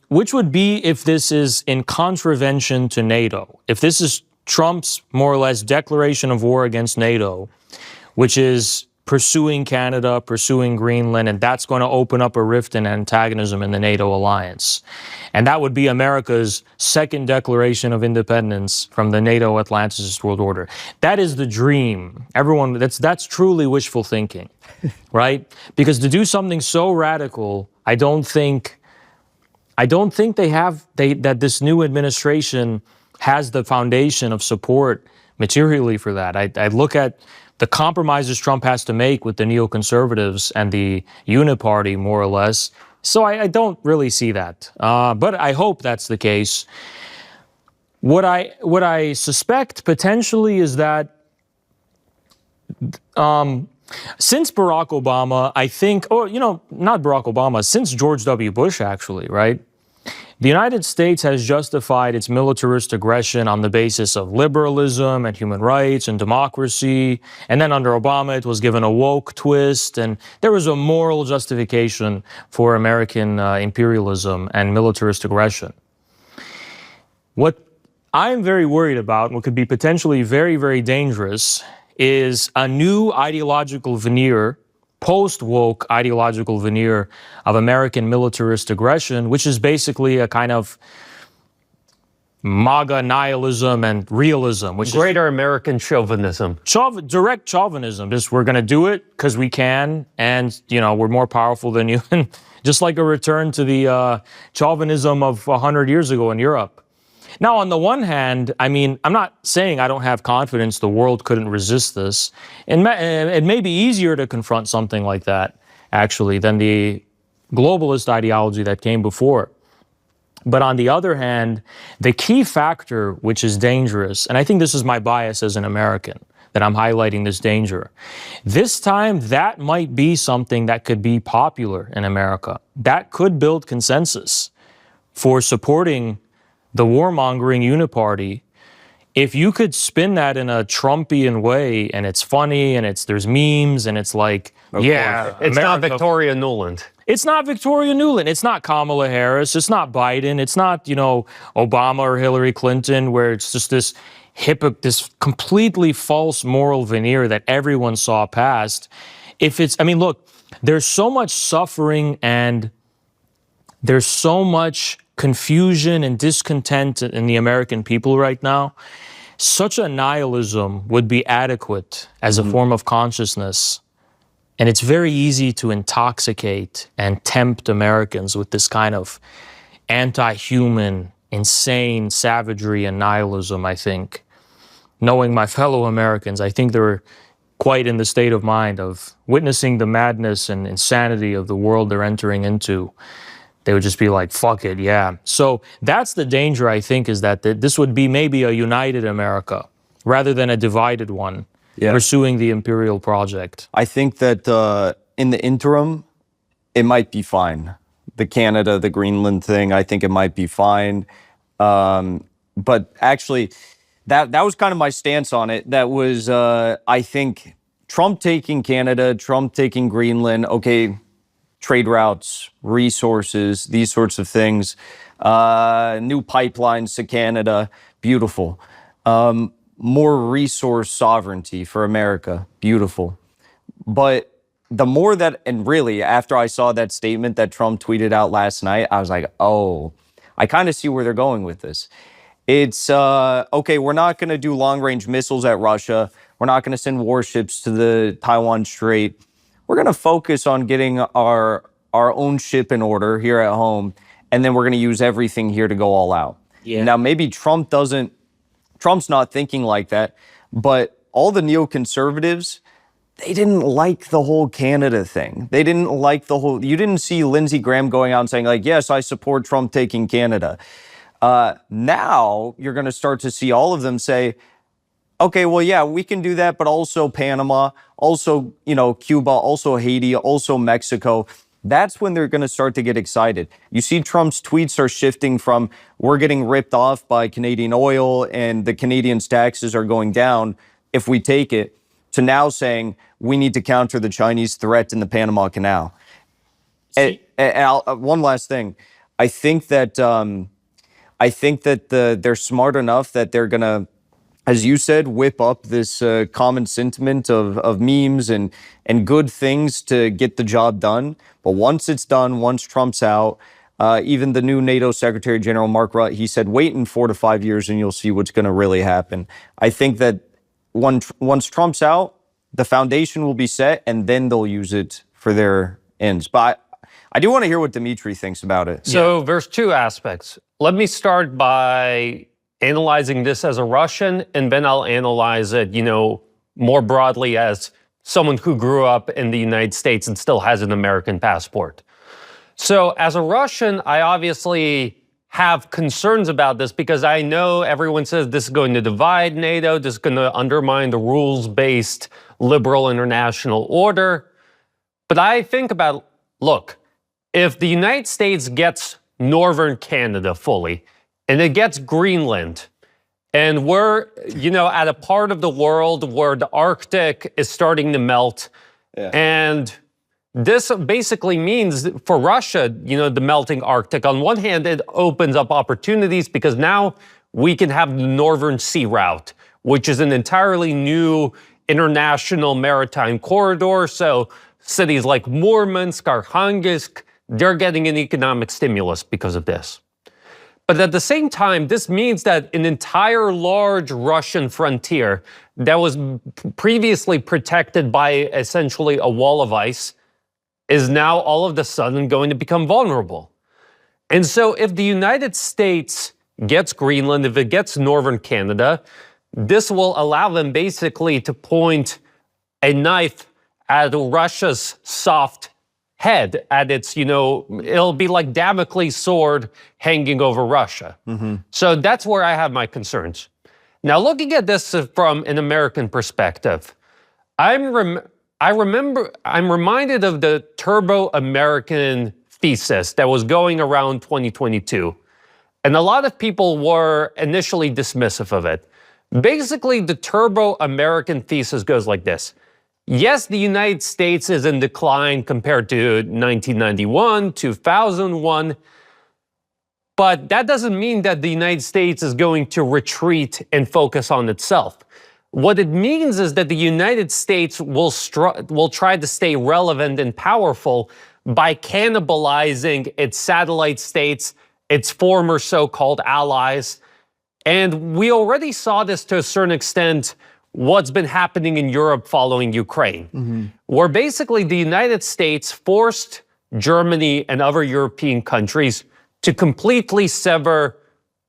Which would be if this is in contravention to NATO. If this is Trump's more or less declaration of war against NATO, which is pursuing Canada, pursuing Greenland, and that's going to open up a rift and antagonism in the NATO alliance. And that would be America's second declaration of independence from the NATO Atlanticist world order. That is the dream. Everyone, that's truly wishful thinking, right? Because to do something so radical, I don't think that this new administration has the foundation of support materially for that. I look at the compromises Trump has to make with the neoconservatives and the Uniparty, more or less. So I don't really see that. But I hope that's the case. What I suspect potentially is that since Barack Obama, I think, not Barack Obama, since George W. Bush, actually, right? The United States has justified its militarist aggression on the basis of liberalism and human rights and democracy. And then under Obama, it was given a woke twist. And there was a moral justification for American imperialism and militarist aggression. What I'm very worried about, and what could be potentially very, very dangerous, is a new ideological veneer, post-woke ideological veneer of American militarist aggression, which is basically a kind of MAGA nihilism and realism, which greater American chauvinism. Direct chauvinism. Just we're going to do it because we can, and we're more powerful than you. Just like a return to the chauvinism of 100 years ago in Europe. Now, on the one hand, I mean, I'm not saying I don't have confidence the world couldn't resist this. And it may be easier to confront something like that, actually, than the globalist ideology that came before. But on the other hand, the key factor which is dangerous, and I think this is my bias as an American, that I'm highlighting this danger. This time, that might be something that could be popular in America. That could build consensus for supporting the warmongering uniparty. If you could spin that in a Trumpian way, and it's funny, and there's memes, and it's like, it's not Victoria Nuland. It's not Victoria Nuland. It's not Kamala Harris. It's not Biden. It's not, Obama or Hillary Clinton, where it's just this completely false moral veneer that everyone saw past. Look, there's so much suffering and there's so much confusion and discontent in the American people right now. Such a nihilism would be adequate as a form of consciousness. And it's very easy to intoxicate and tempt Americans with this kind of anti-human, insane savagery and nihilism, I think. Knowing my fellow Americans, I think they're quite in the state of mind of witnessing the madness and insanity of the world they're entering into. They would just be like, fuck it, yeah. So that's the danger, I think, is that this would be maybe a united America rather than a divided one, pursuing the imperial project. I think that in the interim, it might be fine. The Canada, the Greenland thing, I think it might be fine. But actually, that was kind of my stance on it. That was, I think, Trump taking Canada, Trump taking Greenland, okay, trade routes, resources, these sorts of things, new pipelines to Canada, beautiful. More resource sovereignty for America, beautiful. But the more that, and really, after I saw that statement that Trump tweeted out last night, I was like, oh, I kind of see where they're going with this. It's, okay, we're not going to do long-range missiles at Russia. We're not going to send warships to the Taiwan Strait. We're going to focus on getting our own ship in order here at home and then we're going to use everything here to go all out. Yeah. Now, maybe Trump's not thinking like that, but all the neoconservatives, they didn't like the whole Canada thing. They didn't like you didn't see Lindsey Graham going out and saying like, yes, I support Trump taking Canada. Now you're going to start to see all of them say, okay, well, yeah, we can do that, but also Panama, also, Cuba, also Haiti, also Mexico. That's when they're going to start to get excited. You see Trump's tweets are shifting from we're getting ripped off by Canadian oil and the Canadians' taxes are going down if we take it, to now saying we need to counter the Chinese threat in the Panama Canal. And one last thing. I think that they're smart enough that they're going to, as you said, whip up this common sentiment of memes and good things to get the job done. But once it's done, once Trump's out, even the new NATO Secretary General Mark Rutte, he said, wait in 4 to 5 years and you'll see what's going to really happen. I think that once Trump's out, the foundation will be set and then they'll use it for their ends. But I do want to hear what Dimitri thinks about it. So there's two aspects. Let me start by analyzing this as a Russian, and then I'll analyze it, more broadly as someone who grew up in the United States and still has an American passport. So as a Russian, I obviously have concerns about this because I know everyone says this is going to divide NATO, this is going to undermine the rules-based liberal international order. But I think about, look, if the United States gets northern Canada fully, and it gets Greenland, and we're, at a part of the world where the Arctic is starting to melt, and this basically means for Russia, the melting Arctic, on one hand, it opens up opportunities because now we can have the Northern Sea Route, which is an entirely new international maritime corridor. So cities like Murmansk, Arkhangelsk, they're getting an economic stimulus because of this. But at the same time, this means that an entire large Russian frontier that was previously protected by essentially a wall of ice is now all of a sudden going to become vulnerable. And so if the United States gets Greenland, if it gets northern Canada, this will allow them basically to point a knife at Russia's soft head, at its, it'll be like Damocles' sword hanging over Russia. So that's where I have my concerns. Now, looking at this from an American perspective, I'm reminded of the Turbo-American thesis that was going around 2022. And a lot of people were initially dismissive of it. Basically, the Turbo-American thesis goes like this. Yes, the United States is in decline compared to 1991, 2001, but that doesn't mean that the United States is going to retreat and focus on itself. What it means is that the United States will try to stay relevant and powerful by cannibalizing its satellite states, its former so-called allies. And we already saw this to a certain extent, what's been happening in Europe following Ukraine, where basically the United States forced Germany and other European countries to completely sever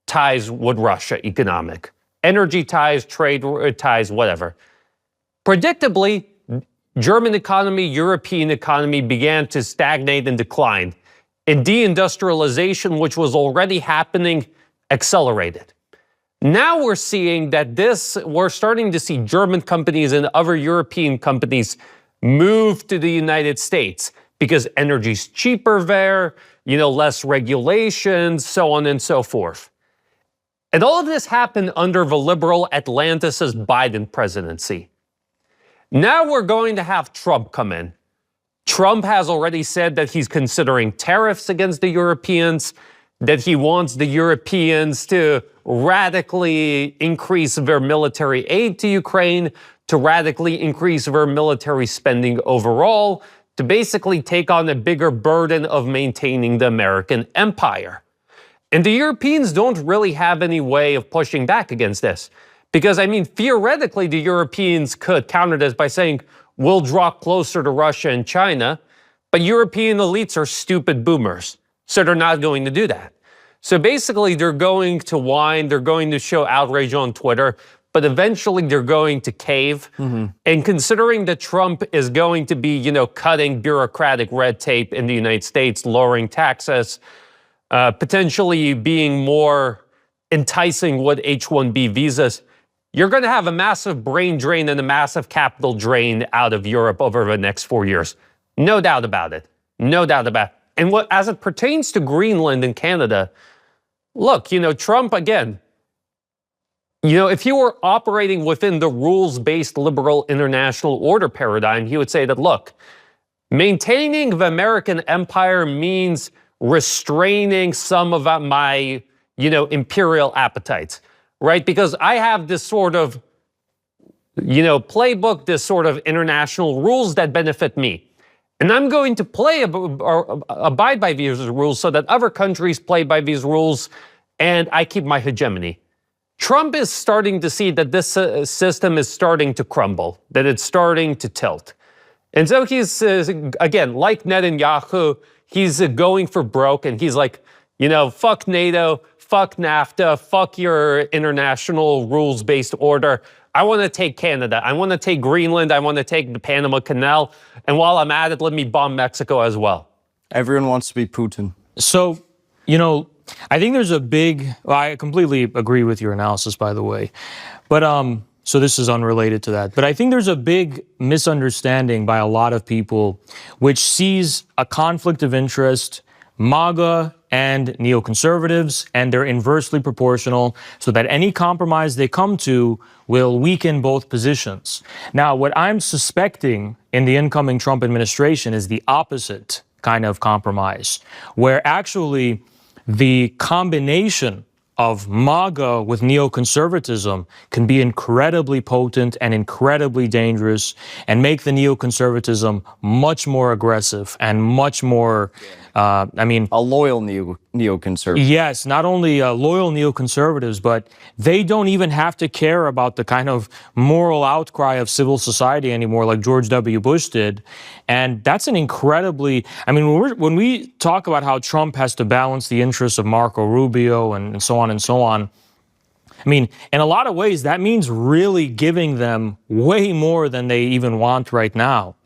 ties with Russia, economic, energy ties, trade ties, whatever. Predictably, German economy, European economy began to stagnate and decline. And deindustrialization, which was already happening, accelerated. Now we're seeing that we're starting to see German companies and other European companies move to the United States because energy's cheaper there, less regulations, so on and so forth. And all of this happened under the liberal Atlantis' Biden presidency. Now we're going to have Trump come in. Trump has already said that he's considering tariffs against the Europeans, that he wants the Europeans to radically increase their military aid to Ukraine, to radically increase their military spending overall, to basically take on a bigger burden of maintaining the American empire. And the Europeans don't really have any way of pushing back against this. Because, theoretically, the Europeans could counter this by saying, we'll draw closer to Russia and China, but European elites are stupid boomers. So they're not going to do that. So basically, they're going to whine, they're going to show outrage on Twitter, but eventually they're going to cave. And considering that Trump is going to be, cutting bureaucratic red tape in the United States, lowering taxes, potentially being more enticing with H-1B visas, you're going to have a massive brain drain and a massive capital drain out of Europe over the next 4 years. No doubt about it. No doubt about it. And as it pertains to Greenland and Canada, look, Trump, again, if he were operating within the rules-based liberal international order paradigm, he would say that, look, maintaining the American empire means restraining some of my, imperial appetites, right? Because I have this sort of, playbook, this sort of international rules that benefit me. And I'm going to abide by these rules so that other countries play by these rules and I keep my hegemony. Trump is starting to see that this system is starting to crumble, that it's starting to tilt. And so he's, again, like Netanyahu, he's going for broke and he's like, fuck NATO, fuck NAFTA, fuck your international rules-based order. I want to take Canada. I want to take Greenland. I want to take the Panama Canal. And while I'm at it, let me bomb Mexico as well. Everyone wants to be Putin. So, I think there's I completely agree with your analysis, by the way. But, so this is unrelated to that. But I think there's a big misunderstanding by a lot of people, which sees a conflict of interest, MAGA and neoconservatives, and they're inversely proportional, so that any compromise they come to will weaken both positions. Now, what I'm suspecting in the incoming Trump administration is the opposite kind of compromise, where actually the combination of MAGA with neoconservatism can be incredibly potent and incredibly dangerous and make the neoconservatism much more aggressive and much more, a loyal neoconservative. Yes, not only loyal neoconservatives, but they don't even have to care about the kind of moral outcry of civil society anymore like George W. Bush did. And that's an incredibly, when we talk about how Trump has to balance the interests of Marco Rubio and so on and so on, in a lot of ways, that means really giving them way more than they even want right now,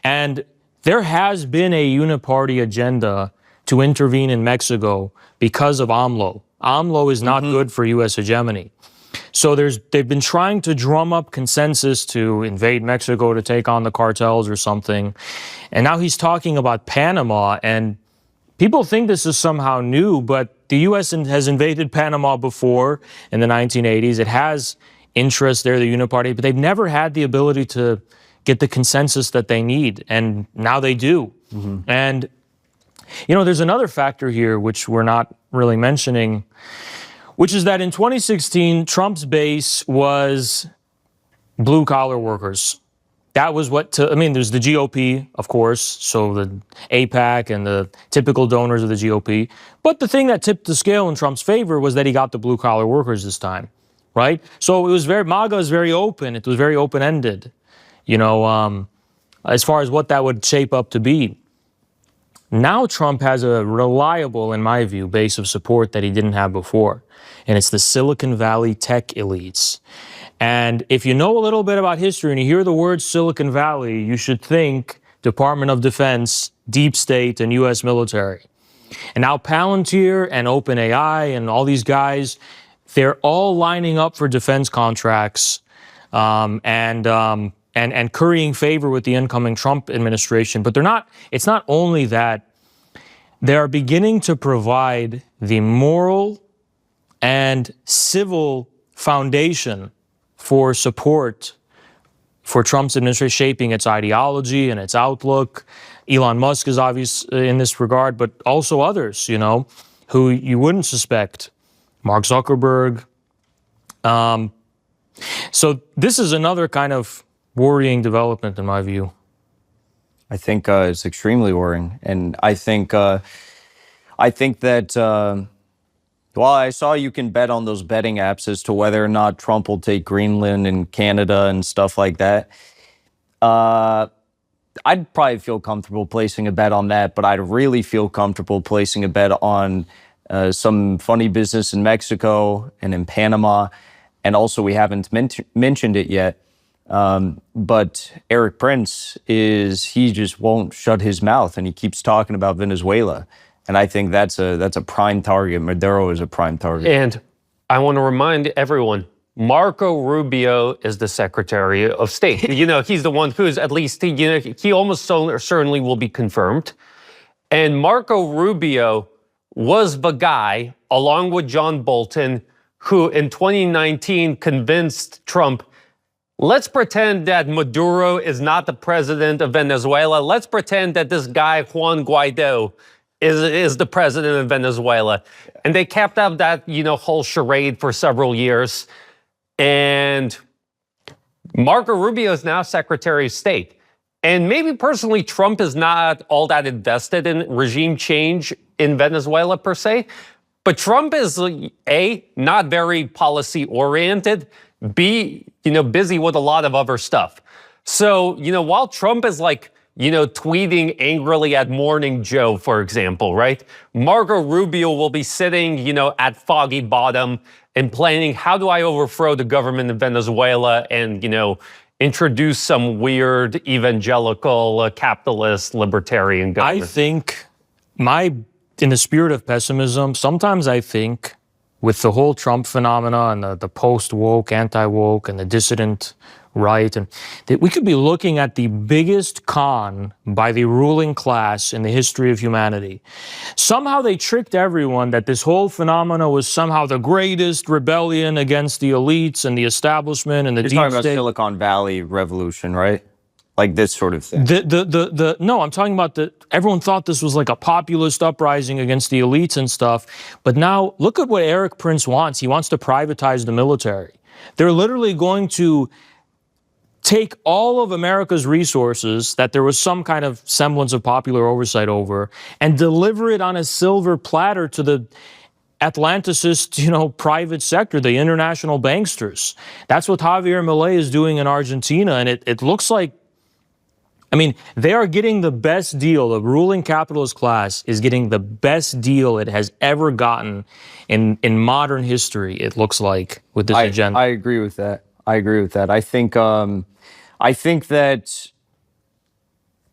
And there has been a uniparty agenda to intervene in Mexico because of AMLO. AMLO is not good for U.S. hegemony. So they've been trying to drum up consensus to invade Mexico to take on the cartels or something. And now he's talking about Panama, and people think this is somehow new, but the U.S. has invaded Panama before in the 1980s. It has interest there, the uniparty, but they've never had the ability to get the consensus that they need, and now they do. And, there's another factor here which we're not really mentioning, which is that in 2016, Trump's base was blue-collar workers. That was there's the GOP, of course, so the AIPAC and the typical donors of the GOP. But the thing that tipped the scale in Trump's favor was that he got the blue-collar workers this time, right? So it was MAGA is very open. It was very open-ended. As far as what that would shape up to be. Now Trump has a reliable, in my view, base of support that he didn't have before. And it's the Silicon Valley tech elites. And if you know a little bit about history and you hear the word Silicon Valley, you should think Department of Defense, deep state, and U.S. military. And now Palantir and OpenAI and all these guys, they're all lining up for defense contracts and currying favor with the incoming Trump administration. But it's not only that, they are beginning to provide the moral and civil foundation for support for Trump's administration, shaping its ideology and its outlook. Elon Musk is obvious in this regard, but also others, who you wouldn't suspect. Mark Zuckerberg. So this is another kind of worrying development in my view. I think it's extremely worrying, and I think that well, I saw you can bet on those betting apps as to whether or not Trump will take Greenland and Canada and stuff like that. I'd probably feel comfortable placing a bet on that, but I'd really feel comfortable placing a bet on some funny business in Mexico and in Panama. And also, we haven't mentioned it yet, but Eric Prince he just won't shut his mouth, and he keeps talking about Venezuela. And I think that's a prime target. Maduro is a prime target. And I want to remind everyone, Marco Rubio is the Secretary of State. He's the one who's at least, he almost certainly will be confirmed. And Marco Rubio was the guy, along with John Bolton, who in 2019 convinced Trump, let's pretend that Maduro is not the president of Venezuela. Let's pretend that this guy, Juan Guaido, is the president of Venezuela. And they kept up that, whole charade for several years. And Marco Rubio is now Secretary of State. And maybe personally, Trump is not all that invested in regime change in Venezuela per se. But Trump is, A, not very policy oriented, B, busy with a lot of other stuff. So, while Trump is tweeting angrily at Morning Joe, for example, right? Marco Rubio will be sitting, at Foggy Bottom and planning, how do I overthrow the government of Venezuela and, introduce some weird evangelical, capitalist, libertarian government? I think in the spirit of pessimism, sometimes I think with the whole Trump phenomena and the post-woke, anti-woke, and the dissident right, and that we could be looking at the biggest con by the ruling class in the history of humanity. Somehow they tricked everyone that this whole phenomena was somehow the greatest rebellion against the elites and the establishment and the deep state. You're talking about Silicon Valley revolution, right? Like this sort of thing. No, I'm talking about everyone thought this was like a populist uprising against the elites and stuff. But now look at what Eric Prince wants. He wants to privatize the military. They're literally going to take all of America's resources that there was some kind of semblance of popular oversight over and deliver it on a silver platter to the Atlanticist, private sector, the international banksters. That's what Javier Milei is doing in Argentina. And it looks like, they are getting the best deal. The ruling capitalist class is getting the best deal it has ever gotten in modern history, it looks like, with this agenda. I agree with that. I think that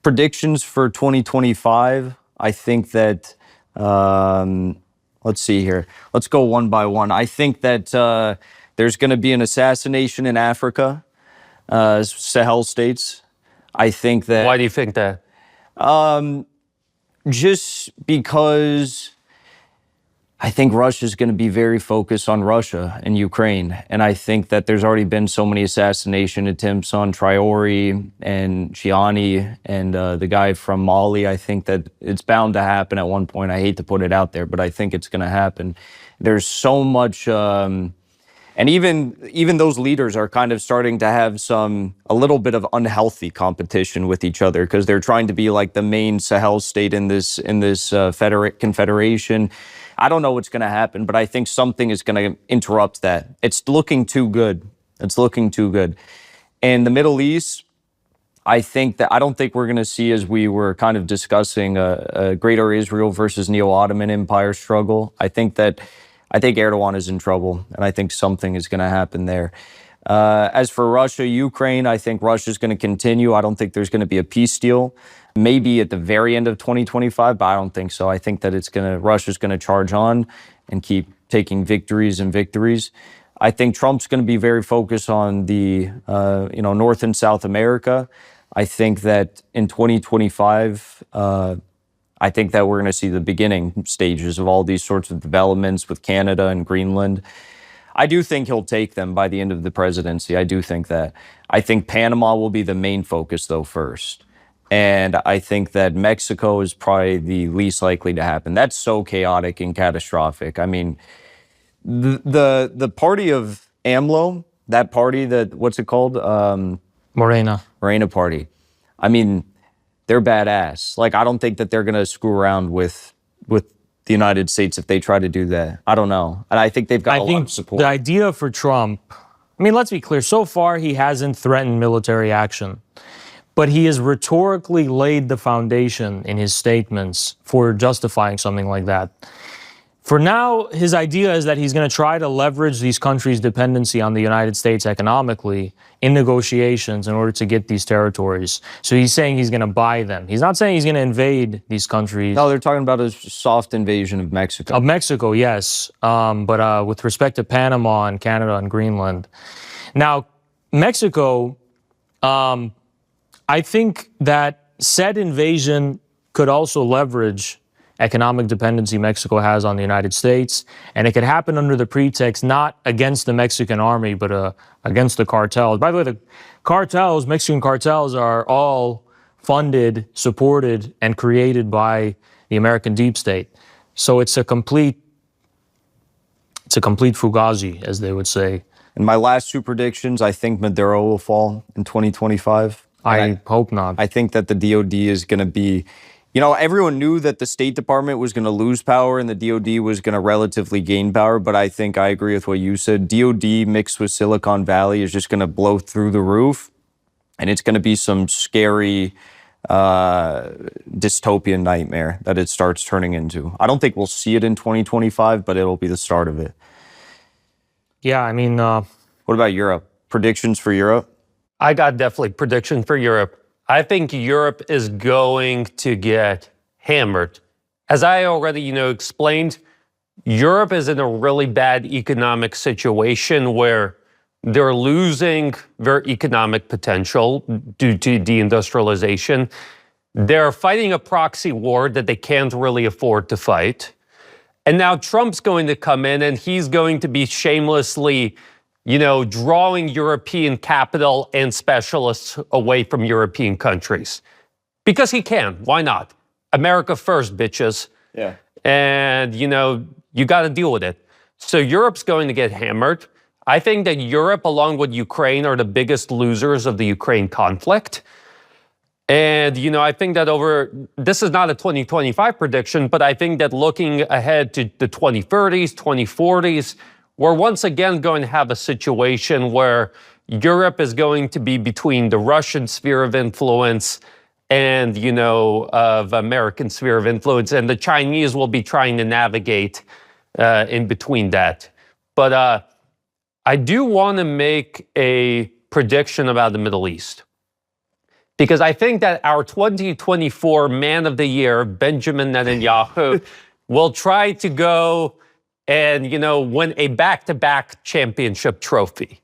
predictions for 2025, I think that, let's see here. Let's go one by one. I think that there's going to be an assassination in Africa, Sahel states. I think that... Why do you think that? Just because I think Russia's going to be very focused on Russia and Ukraine. And I think that there's already been so many assassination attempts on Traore and Chiani and the guy from Mali. I think that it's bound to happen at one point. I hate to put it out there, but I think it's going to happen. There's so much... and even those leaders are kind of starting to have a little bit of unhealthy competition with each other because they're trying to be like the main Sahel state in this confederation. I don't know what's going to happen, but I think something is going to interrupt that. It's looking too good. And the Middle East, I don't think we're going to see, as we were kind of discussing, a greater Israel versus Neo-Ottoman Empire struggle. I think Erdogan is in trouble, and I think something is going to happen there. As for Russia, Ukraine, I think Russia's going to continue. I don't think there's going to be a peace deal. Maybe at the very end of 2025, but I don't think so. I think that Russia's going to charge on and keep taking victories and victories. I think Trump's going to be very focused on the North and South America. I think that in 2025, I think that we're going to see the beginning stages of all these sorts of developments with Canada and Greenland. I do think he'll take them by the end of the presidency. I do think that. I think Panama will be the main focus, though, first. And I think that Mexico is probably the least likely to happen. That's so chaotic and catastrophic. I mean, the party of AMLO, that party what's it called? Morena Party. I mean, they're badass. I don't think that they're going to screw around with the United States if they try to do that. I don't know. And I think they've got a lot of support. The idea for Trump, let's be clear. So far, he hasn't threatened military action. but he has rhetorically laid the foundation in his statements for justifying something like that. For now, his idea is that he's going to try to leverage these countries' dependency on the United States economically in negotiations in order to get these territories. So he's saying he's going to buy them. He's not saying he's going to invade these countries. No, they're talking about a soft invasion of Mexico. Of Mexico, yes. But with respect to Panama and Canada and Greenland. Now, Mexico, I think that said invasion could also leverage economic dependency Mexico has on the United States, and it could happen under the pretext not against the Mexican army, but against the cartels. By the way, the cartels, Mexican cartels, are all funded, supported, and created by the American deep state. So it's a complete fugazi, as they would say. In my last two predictions, I think Maduro will fall in 2025. I hope not. I think that the DOD is going to be, you know, everyone knew that the State Department was going to lose power and the DOD was going to relatively gain power. But I think I agree with what you said. DOD mixed with Silicon Valley is just going to blow through the roof. And it's going to be some scary dystopian nightmare that it starts turning into. I don't think we'll see it in 2025, but it'll be the start of it. Yeah, I mean... what about Europe? Predictions for Europe? I got definitely prediction for Europe. I think Europe is going to get hammered. As I already, explained, Europe is in a really bad economic situation where they're losing their economic potential due to deindustrialization. They're fighting a proxy war that they can't really afford to fight. And now Trump's going to come in and he's going to be shamelessly, drawing European capital and specialists away from European countries. Because he can. Why not? America first, bitches. Yeah. And, you got to deal with it. So Europe's going to get hammered. I think that Europe, along with Ukraine, are the biggest losers of the Ukraine conflict. And, I think that this is not a 2025 prediction, but I think that looking ahead to the 2030s, 2040s, we're once again going to have a situation where Europe is going to be between the Russian sphere of influence and, of American sphere of influence, and the Chinese will be trying to navigate in between that. But I do want to make a prediction about the Middle East. Because I think that our 2024 Man of the Year, Benjamin Netanyahu, will try to go and, win a back-to-back championship trophy.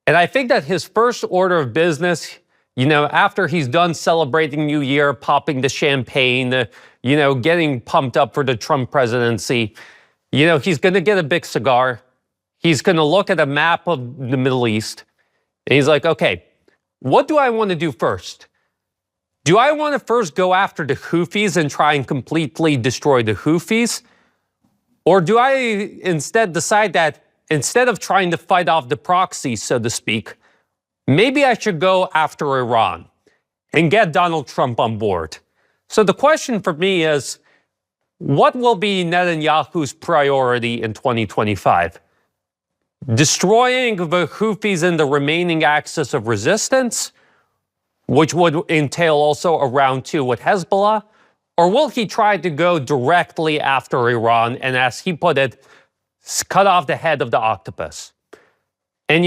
And I think that his first order of business, after he's done celebrating New Year, popping the champagne, getting pumped up for the Trump presidency, he's going to get a big cigar. He's going to look at a map of the Middle East. And he's like, okay, what do I want to do first? Do I want to first go after the Houthis and try and completely destroy the Houthis? Or do I instead decide that instead of trying to fight off the proxy, so to speak, maybe I should go after Iran and get Donald Trump on board? So the question for me is, what will be Netanyahu's priority in 2025? Destroying the Houthis and the remaining axis of resistance, which would entail also a round two with Hezbollah? Or will he try to go directly after Iran and, as he put it, cut off the head of the octopus? And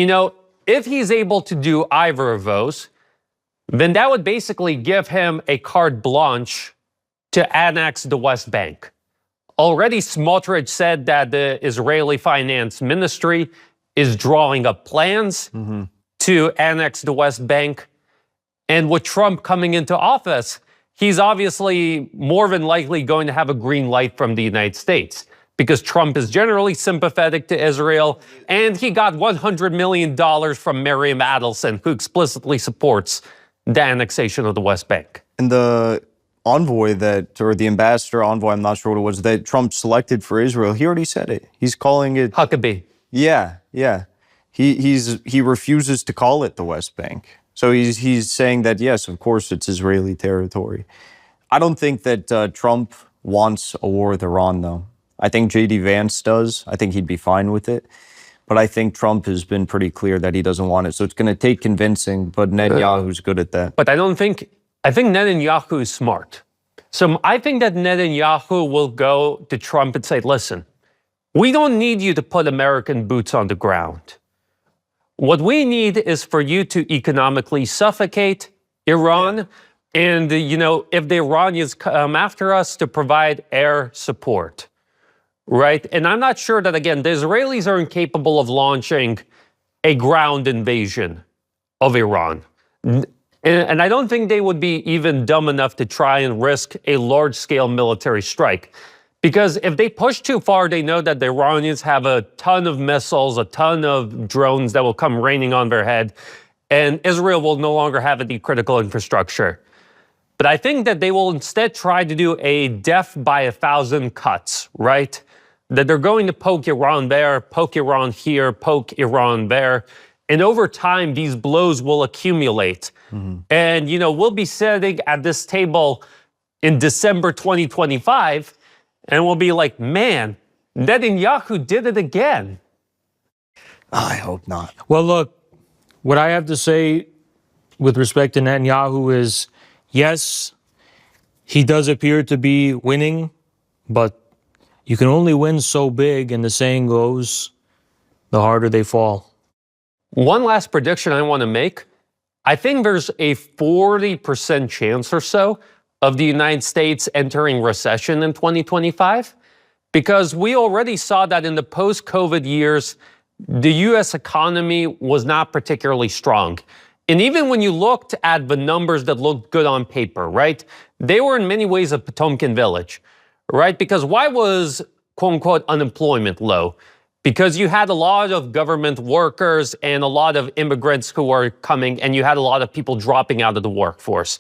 if he's able to do either of those, then that would basically give him a carte blanche to annex the West Bank. Already Smotrich said that the Israeli Finance Ministry is drawing up plans to annex the West Bank. And with Trump coming into office, he's obviously more than likely going to have a green light from the United States because Trump is generally sympathetic to Israel, and he got $100 million from Miriam Adelson, who explicitly supports the annexation of the West Bank. And the envoy or the ambassador envoy, I'm not sure what it was, that Trump selected for Israel, he already said it. He's calling it... Huckabee. Yeah. He refuses to call it the West Bank. So he's saying that, yes, of course, it's Israeli territory. I don't think that Trump wants a war with Iran, though. I think J.D. Vance does. I think he'd be fine with it. But I think Trump has been pretty clear that he doesn't want it. So it's going to take convincing, but Netanyahu's good at that. But I think Netanyahu is smart. So I think that Netanyahu will go to Trump and say, listen, we don't need you to put American boots on the ground. What we need is for you to economically suffocate Iran. And, if the Iranians come after us, to provide air support. Right? And I'm not sure that, again, the Israelis are incapable of launching a ground invasion of Iran. And I don't think they would be even dumb enough to try and risk a large-scale military strike. Because if they push too far, they know that the Iranians have a ton of missiles, a ton of drones that will come raining on their head, and Israel will no longer have any critical infrastructure. But I think that they will instead try to do a death by 1,000 cuts, right? That they're going to poke Iran there, poke Iran here, poke Iran there. And over time, these blows will accumulate. And, we'll be sitting at this table in December 2025, and we'll be like, man, Netanyahu did it again. I hope not. Well, look, what I have to say with respect to Netanyahu is, yes, he does appear to be winning, but you can only win so big, and the saying goes, the harder they fall. One last prediction I want to make. I think there's a 40% chance or so of the United States entering recession in 2025, because we already saw that in the post-COVID years, the U.S. economy was not particularly strong. And even when you looked at the numbers that looked good on paper, right, they were in many ways a Potemkin village, right? Because why was, quote unquote, unemployment low? Because you had a lot of government workers and a lot of immigrants who were coming, and you had a lot of people dropping out of the workforce.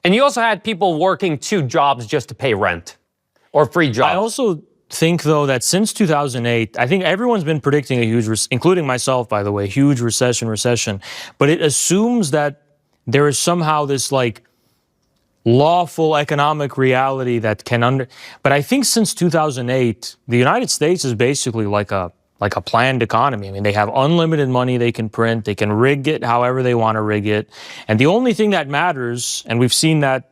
And you also had people working 2 jobs just to pay rent or free jobs. I also think, though, that since 2008, I think everyone's been predicting a huge, including myself, by the way, huge recession. But it assumes that there is somehow this lawful economic reality that can But I think since 2008, the United States is basically like a planned economy. I mean, they have unlimited money they can print. They can rig it however they want to rig it. And the only thing that matters, and we've seen that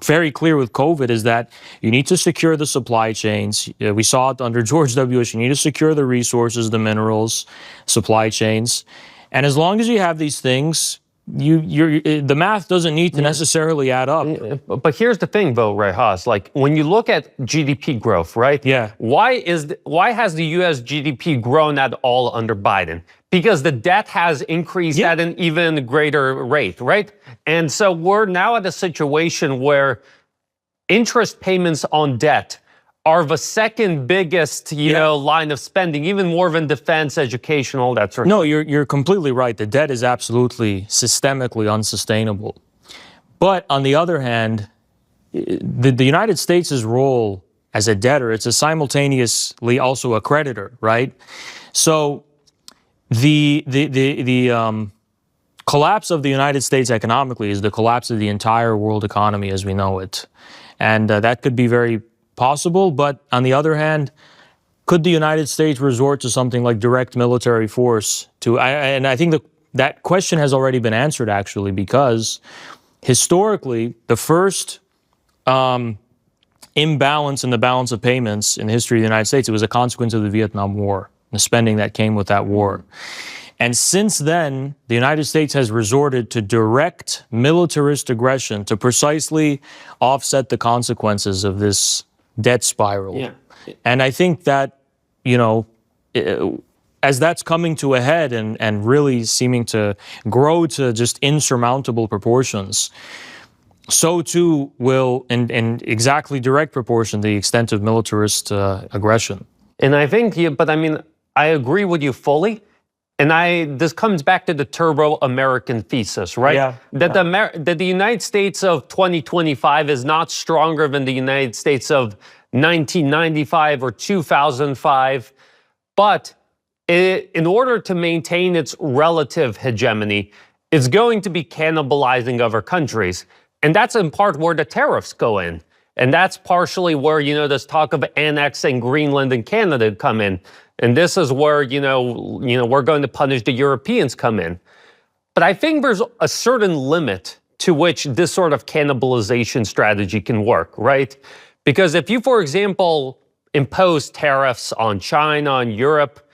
very clear with COVID, is that you need to secure the supply chains. We saw it under George W. Bush. You need to secure the resources, the minerals, supply chains. And as long as you have these things, the math doesn't need to necessarily add up. But here's the thing, though, Rehaz. When you look at GDP growth, right? Yeah. Why has the U.S. GDP grown at all under Biden? Because the debt has increased at an even greater rate, right? And so we're now at a situation where interest payments on debt are the second biggest, line of spending, even more than defense, education, all that sort of No, you're completely right. The debt is absolutely systemically unsustainable. But on the other hand, the United States' role as a debtor, it's simultaneously also a creditor, right? So the collapse of the United States economically is the collapse of the entire world economy as we know it. And that could be very possible, but on the other hand, could the United States resort to something like direct military force and I think that question has already been answered, actually, because historically, the first imbalance in the balance of payments in the history of the United States, it was a consequence of the Vietnam War, the spending that came with that war. And since then, the United States has resorted to direct militarist aggression to precisely offset the consequences of this debt spiral. Yeah. And I think that, as that's coming to a head and really seeming to grow to just insurmountable proportions, so too will, in exactly direct proportion, the extent of militarist aggression. And I think, I agree with you fully. And this comes back to the turbo-American thesis, right? Yeah. That the United States of 2025 is not stronger than the United States of 1995 or 2005. But in order to maintain its relative hegemony, it's going to be cannibalizing other countries. And that's in part where the tariffs go in. And that's partially where, this talk of annexing Greenland and Canada come in. And this is where, we're going to punish the Europeans come in. But I think there's a certain limit to which this sort of cannibalization strategy can work, right? Because if you, for example, impose tariffs on China, on Europe,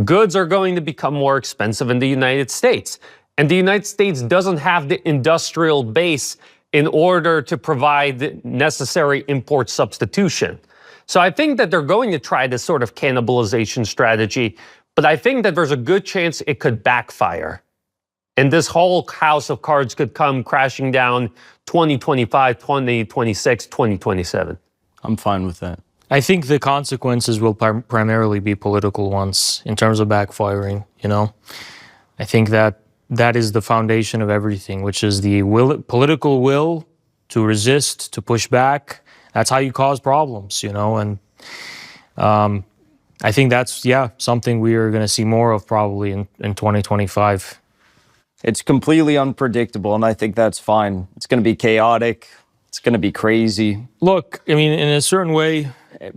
goods are going to become more expensive in the United States. And the United States doesn't have the industrial base in order to provide the necessary import substitution. So I think that they're going to try this sort of cannibalization strategy, but I think that there's a good chance it could backfire. And this whole house of cards could come crashing down 2025, 2026, 2027. I'm fine with that. I think the consequences will primarily be political ones in terms of backfiring, I think that is the foundation of everything, which is the political will to resist, to push back. That's how you cause problems, and I think that's, something we are going to see more of probably in 2025. It's completely unpredictable, and I think that's fine. It's going to be chaotic. It's going to be crazy. Look, I mean, in a certain way,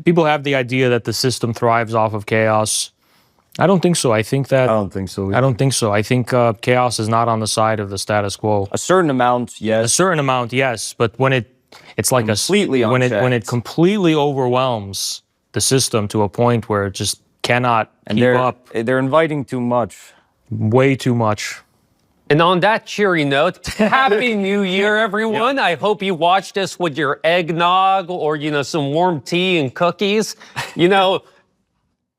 people have the idea that the system thrives off of chaos. I don't think so. I don't think so either. I don't think so. I think chaos is not on the side of the status quo. A certain amount, yes. A certain amount, yes. But when it's like completely when it completely overwhelms the system to a point where it just cannot keep up. They're inviting too much. Way too much. And on that cheery note, Happy New Year, everyone. I hope you watch this with your eggnog or, some warm tea and cookies.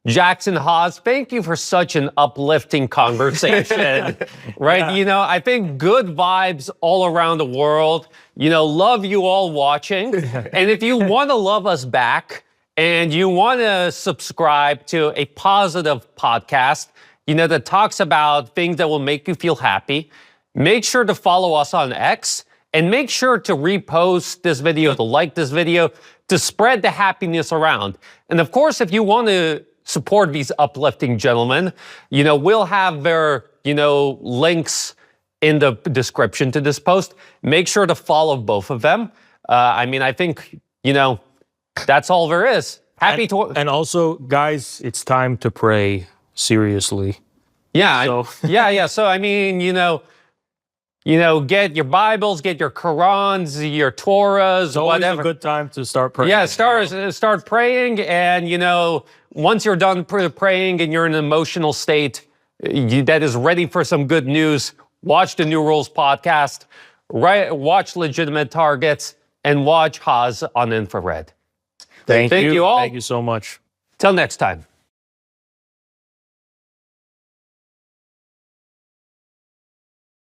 Jackson Haas, thank you for such an uplifting conversation, right? I think good vibes all around the world. Love you all watching. And if you want to love us back and you want to subscribe to a positive podcast, that talks about things that will make you feel happy, make sure to follow us on X and make sure to repost this video, to like this video, to spread the happiness around. And of course, if you want to support these uplifting gentlemen, we'll have their, links in the description to this post. Make sure to follow both of them. I think, that's all there is. And also, guys, it's time to pray. Seriously. Yeah. So. Yeah. So, get your Bibles, get your Qurans, your Torahs, it's always whatever. A good time to start praying. Yeah, start praying. And, once you're done praying and you're in an emotional state that is ready for some good news, watch the New Rules podcast, watch Legitimate Targets, and watch Haas on Infrared. Thank you all. Thank you so much. Till next time.